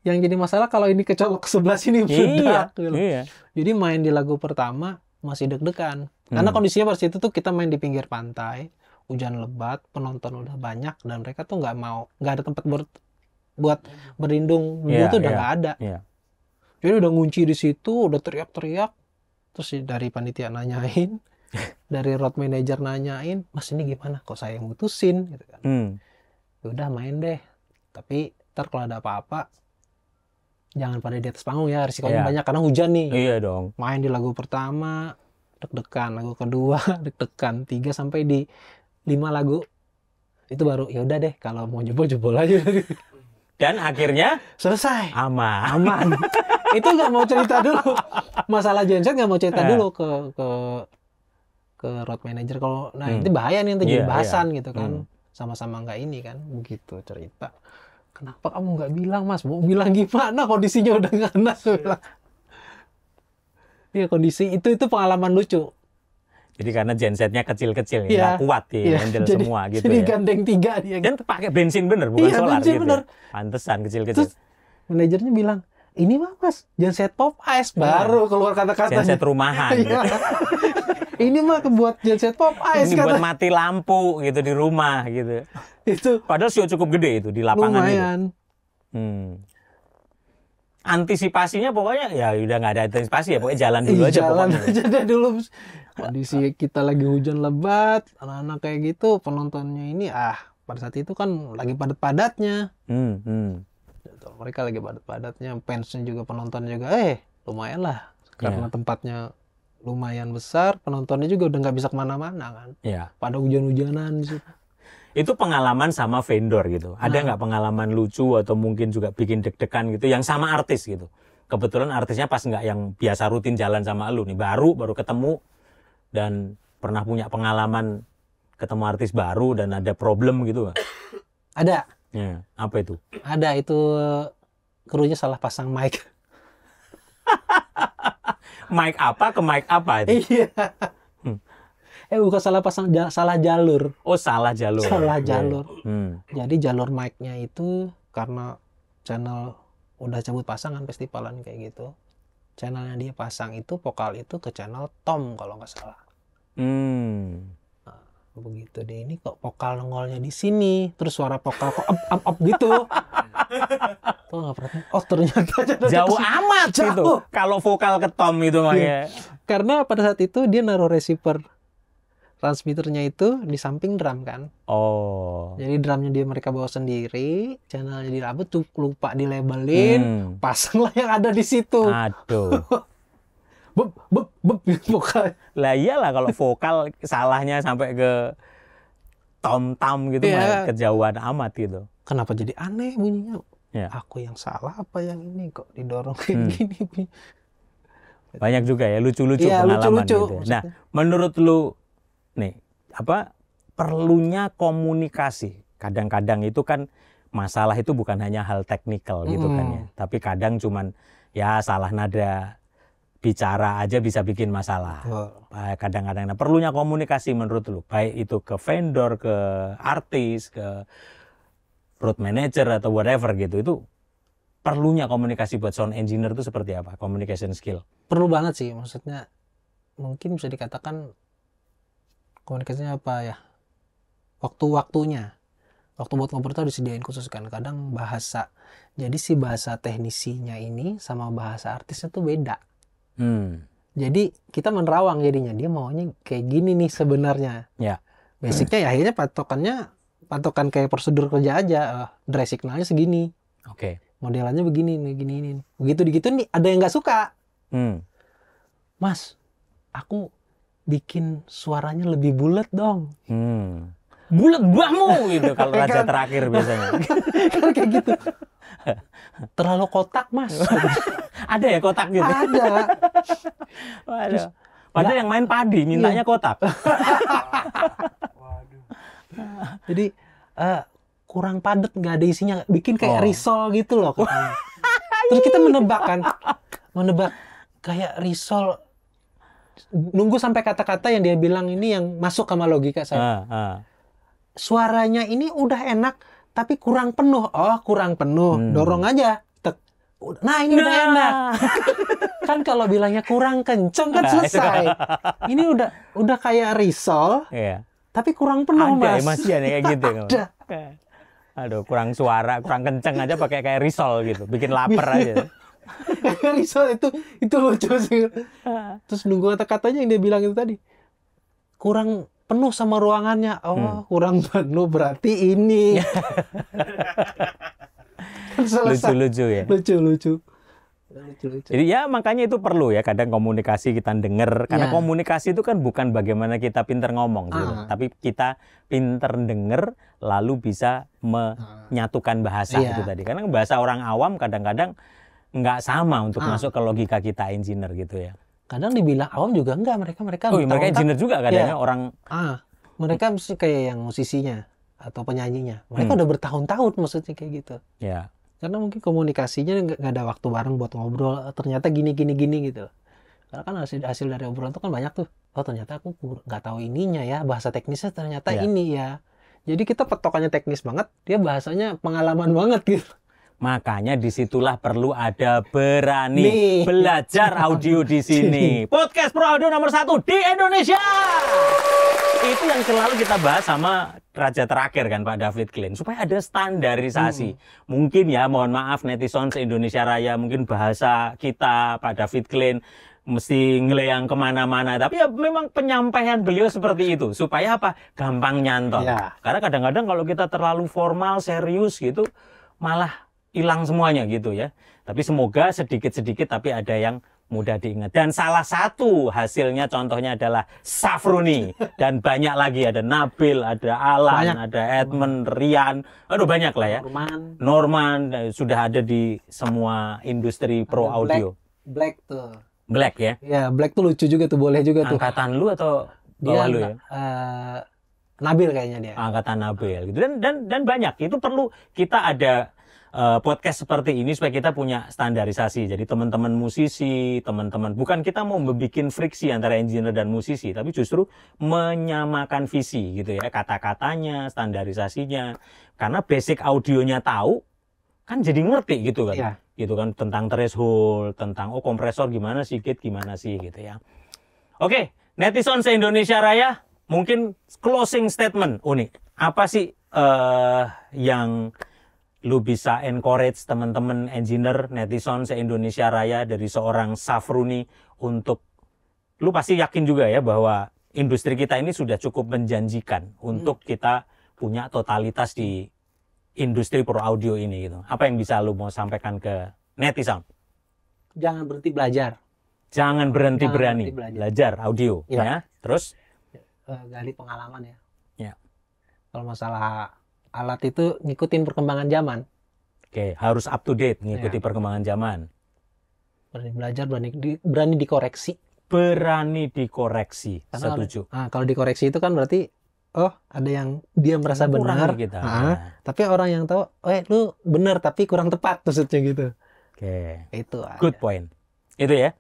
Yang jadi masalah kalau ini kecolok ke sebelah sini Iya, gitu. iya. Jadi main di lagu pertama masih deg-degan. Karena kondisinya pada situ tuh kita main di pinggir pantai, hujan lebat, penonton udah banyak dan mereka tuh nggak ada tempat buat berlindung, Iya, tuh udah iya, nggak ada. iya. Jadi udah ngunci di situ, udah teriak-teriak. Terus dari panitia nanyain, dari road manager nanyain, Mas ini gimana? Kok saya yang mutusin? Gitu kan. Udah main deh. Tapi ntar kalau ada apa-apa, jangan pada di atas panggung ya, risikonya banyak karena hujan nih. Iya dong. Main di lagu pertama, deg-degan. Lagu kedua, deg-degan. 3 sampai di 5 lagu. Itu baru, ya udah deh, kalau mau jebol aja. Dan akhirnya Selesai. aman. Itu nggak mau cerita dulu. Masalah genset nggak mau cerita dulu ke road manager. Kalau itu bahaya nih, nanti jadi bahasan gitu kan. Sama-sama nggak ini kan, begitu cerita. Kenapa kamu nggak bilang, Mas? Mau bilang gimana? Kondisinya udah ganas. Iya, kondisi itu pengalaman lucu. Jadi karena gensetnya kecil-kecil, Iya. nggak kuat ya, handle semua gitu jadi ya. gandeng 3 dia. Dan pakai bensin bener, bukan Iya, solar bensin gitu. bener. Pantesan kecil-kecil. Terus manajernya bilang, ini mah Mas, genset pop ice. Baru keluar kata-katanya. Genset rumahan. Iya. Ini mah buat genset pop ice. Ini buat mati lampu gitu di rumah gitu. Itu Padahal show cukup gede itu di lapangan lumayan. itu. Antisipasinya pokoknya ya udah nggak ada antisipasi ya, pokoknya jalan dulu aja Jalan pokoknya. aja deh dulu. Kondisi kita lagi hujan lebat, anak-anak kayak gitu, penontonnya ini pada saat itu kan lagi padat-padatnya. Gitu. Mereka lagi padat-padatnya, fansnya juga, penonton juga, lumayan lah. Karena tempatnya lumayan besar, penontonnya juga udah nggak bisa kemana-mana kan. Iya. Pada hujan-hujanan di situ. Itu pengalaman sama vendor gitu. Ada nggak pengalaman lucu atau mungkin juga bikin deg-degan gitu yang sama artis gitu? Kebetulan artisnya pas nggak yang biasa rutin jalan sama lu nih, baru ketemu dan pernah punya pengalaman ketemu artis baru dan ada problem gitu nggak? Ada. Ya, apa itu? Ada, itu krunya salah pasang mic. Mic apa ke mic apa itu? Iya. Bukan salah pasang, salah jalur. Oh, salah jalur. Salah jalur. Iya. Jadi jalur mic-nya itu karena channel udah cabut pasangan festivalan kayak gitu. Channel yang dia pasang itu, vokal itu ke channel Tom kalau nggak salah. Nah, begitu deh, ini kok vokal nongolnya di sini, terus suara vokal kok up gitu. Tuh nggak perhatiin. Oh ternyata Jauh amat gitu. Kalau vokal ke Tom itu makanya. Karena pada saat itu dia naruh receiver transmitternya itu di samping drum kan. Oh. Jadi drumnya mereka bawa sendiri, channelnya dirabut tuh, lupa dilabelin, pasanglah yang ada di situ. Aduh. Beb vokal. Lah iyalah kalau vokal salahnya sampai ke tom-tom gitu mah kejauhan amat gitu. Kenapa jadi aneh bunyinya? Ya. Aku yang salah apa yang ini kok didorong kayak gini? Banyak juga ya lucu-lucu pengalaman lucu-lucu, gitu. Nah, menurut lu nih, perlunya komunikasi. Kadang-kadang itu kan masalah itu bukan hanya hal teknikal gitu kan ya. Tapi kadang cuman ya salah nada bicara aja bisa bikin masalah. Kadang-kadang perlunya komunikasi menurut lu, baik itu ke vendor, ke artis, ke road manager atau whatever gitu. Itu perlunya komunikasi buat sound engineer itu seperti apa? Communication skill. Perlu banget sih, maksudnya mungkin bisa dikatakan komunikasinya apa ya, waktu-waktunya, waktu buat ngobrol itu disediain khusus kan. Kadang bahasa, jadi si bahasa teknisinya ini sama bahasa artisnya tuh beda. Jadi kita menerawang jadinya, dia maunya kayak gini nih sebenarnya. Ya. Basicnya ya akhirnya patokan kayak prosedur kerja aja, dry signalnya segini. Oke. Modelannya begini nih, gini. Begitu digitu nih ada yang nggak suka. Mas, aku bikin suaranya lebih bulat dong. Bulat bahmu gitu kalau raja terakhir biasanya. Kan kayak gitu. Terlalu kotak, Mas. Ada ya kotak gitu? Ada. Waduh. Padahal yang main padi mintanya kotak. Jadi kurang padat, nggak ada isinya, bikin kayak risol gitu loh katanya. Terus kita menebak kayak risol, nunggu sampai kata-kata yang dia bilang ini yang masuk sama logika saya. Suaranya ini udah enak tapi kurang penuh. Kurang penuh. Dorong aja. Nah ini udah enak. Kan kalau bilangnya kurang kenceng kan selesai. Ini udah kayak risol, tapi kurang penuh ada, Mas. Masih ada kayak gitu. Ada. Aduh, kurang suara, kurang kenceng aja pakai kayak risol gitu, bikin lapar aja. Risol itu lucu sih. Terus nunggu kata-katanya yang dia bilang itu tadi. Kurang penuh sama ruangannya. Oh, kurang penuh berarti ini. Lucu-lucu ya. Lucu. Jadi ya makanya itu perlu ya kadang komunikasi kita denger. Karena komunikasi itu kan bukan bagaimana kita pinter ngomong gitu. Tapi kita pinter denger lalu bisa menyatukan bahasa itu tadi. Karena bahasa orang awam kadang-kadang nggak sama untuk masuk ke logika kita engineer gitu ya. Kadang dibilang awam juga enggak, mereka engineer juga kadangnya orang. Mereka mesti kayak yang musisinya atau penyanyinya. Mereka udah bertahun-tahun maksudnya kayak gitu. Ya. Karena mungkin komunikasinya nggak ada waktu bareng buat ngobrol. Ternyata gini gitu. Karena kan hasil dari obrolan itu kan banyak tuh. Oh ternyata aku nggak tahu ininya ya, bahasa teknisnya ternyata ini ya. Jadi kita petokannya teknis banget, dia bahasanya pengalaman banget gitu. Makanya disitulah perlu ada berani belajar audio di sini. Podcast Pro Audio nomor 1 di Indonesia. Itu yang selalu kita bahas sama raja terakhir kan Pak David Klein. Supaya ada standarisasi. Mungkin ya mohon maaf netizen se-Indonesia Raya. Mungkin bahasa kita Pak David Klein mesti ngeleyang kemana-mana. Tapi ya memang penyampaian beliau seperti itu. Supaya apa? Gampang nyantol. Karena kadang-kadang kalau kita terlalu formal, serius gitu. Malah hilang semuanya gitu ya. Tapi semoga sedikit-sedikit tapi ada yang mudah diingat. Dan salah satu hasilnya contohnya adalah Safruni. Dan banyak lagi, ada Nabil, ada Alan, ada Edmund, Rian. Aduh banyak lah ya. Norman sudah ada di semua industri pro audio. Black tuh. Black ya? Ya, Black tuh lucu juga tuh, boleh juga tuh. Angkatan lu atau bawah lu ya? Nabil kayaknya dia. Angkatan Nabil gitu. Dan banyak. Itu perlu kita ada podcast seperti ini supaya kita punya standarisasi. Jadi teman-teman musisi, teman-teman bukan kita mau membuat friksi antara engineer dan musisi, tapi justru menyamakan visi gitu ya, kata-katanya, standarisasinya. Karena basic audionya tahu, kan jadi ngerti gitu kan. Gitu kan tentang threshold, tentang kompresor gimana sih, gate gimana sih gitu ya. Oke, netizen se-Indonesia Raya, mungkin closing statement. Nih, apa sih yang lu bisa encourage teman-teman engineer, netizen se-Indonesia Raya dari seorang Safruni untuk, lu pasti yakin juga ya bahwa industri kita ini sudah cukup menjanjikan untuk kita punya totalitas di industri pro audio ini gitu. Apa yang bisa lu mau sampaikan ke netizen? Jangan berhenti belajar. Jangan berhenti belajar audio ya. Terus gali pengalaman ya. Kalau masalah alat itu ngikutin perkembangan zaman. Oke, harus up to date, ngikuti perkembangan zaman. Berani belajar, berani dikoreksi. Berani dikoreksi, setuju. Kalau dikoreksi itu kan berarti, ada yang dia merasa benar. Tapi orang yang tahu, lu benar tapi kurang tepat maksudnya gitu. Oke. Itu. Good point. Itu ya.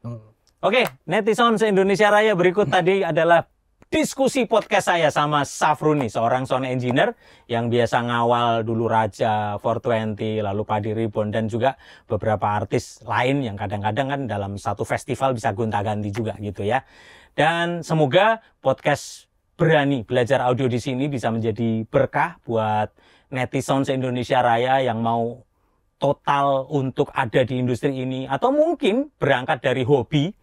Oke, netizen se-Indonesia Raya, berikut tadi adalah diskusi podcast saya sama Safruni, seorang sound engineer yang biasa ngawal dulu Raja 420, lalu Padi Ribbon, dan juga beberapa artis lain yang kadang-kadang kan dalam satu festival bisa gonta-ganti juga gitu ya. Dan semoga podcast berani belajar audio di sini bisa menjadi berkah buat netizen se-Indonesia Raya yang mau total untuk ada di industri ini, atau mungkin berangkat dari hobi.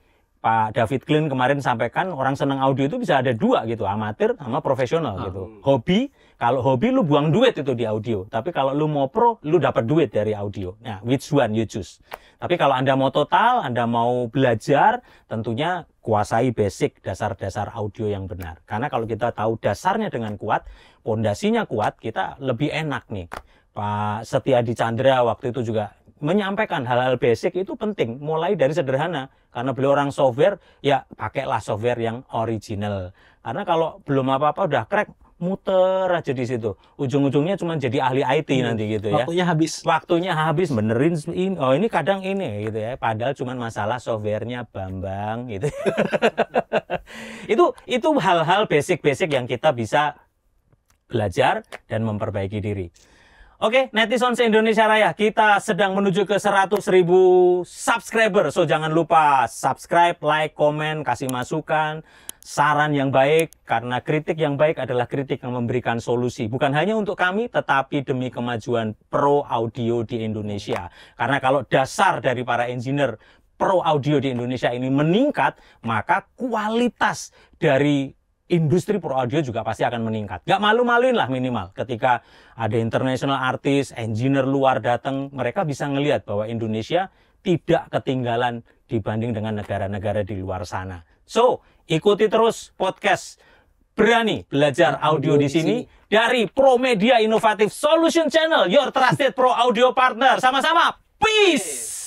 Pak David Klein kemarin sampaikan orang senang audio itu bisa ada dua gitu, amatir sama profesional gitu. Hobi, kalau hobi lu buang duit itu di audio. Tapi kalau lu mau pro, lu dapat duit dari audio. Nah, which one you choose? Tapi kalau Anda mau total, Anda mau belajar, tentunya kuasai basic dasar-dasar audio yang benar. Karena kalau kita tahu dasarnya dengan kuat, pondasinya kuat, kita lebih enak nih. Pak Setiadi Chandra waktu itu juga menyampaikan hal-hal basic itu penting, mulai dari sederhana. Karena beliau orang software, ya pakailah software yang original. Karena kalau belum apa-apa udah crack, muter aja di situ. Ujung-ujungnya cuma jadi ahli IT nanti gitu ya. Waktunya habis benerin ini, ini kadang ini gitu ya. Padahal cuma masalah softwarenya Bambang gitu. Itu hal-hal basic-basic yang kita bisa belajar dan memperbaiki diri. Oke, netizen se-Indonesia Raya, kita sedang menuju ke 100.000 subscriber. So, jangan lupa subscribe, like, komen, kasih masukan, saran yang baik. Karena kritik yang baik adalah kritik yang memberikan solusi. Bukan hanya untuk kami, tetapi demi kemajuan pro audio di Indonesia. Karena kalau dasar dari para engineer pro audio di Indonesia ini meningkat, maka kualitas dari industri pro audio juga pasti akan meningkat. Gak malu-maluin lah minimal. Ketika ada international artist, engineer luar datang, mereka bisa ngelihat bahwa Indonesia tidak ketinggalan dibanding dengan negara-negara di luar sana. So, ikuti terus podcast Berani Belajar Audio di sini dari Pro Media Innovative Solution Channel, your trusted pro audio partner. Sama-sama, peace!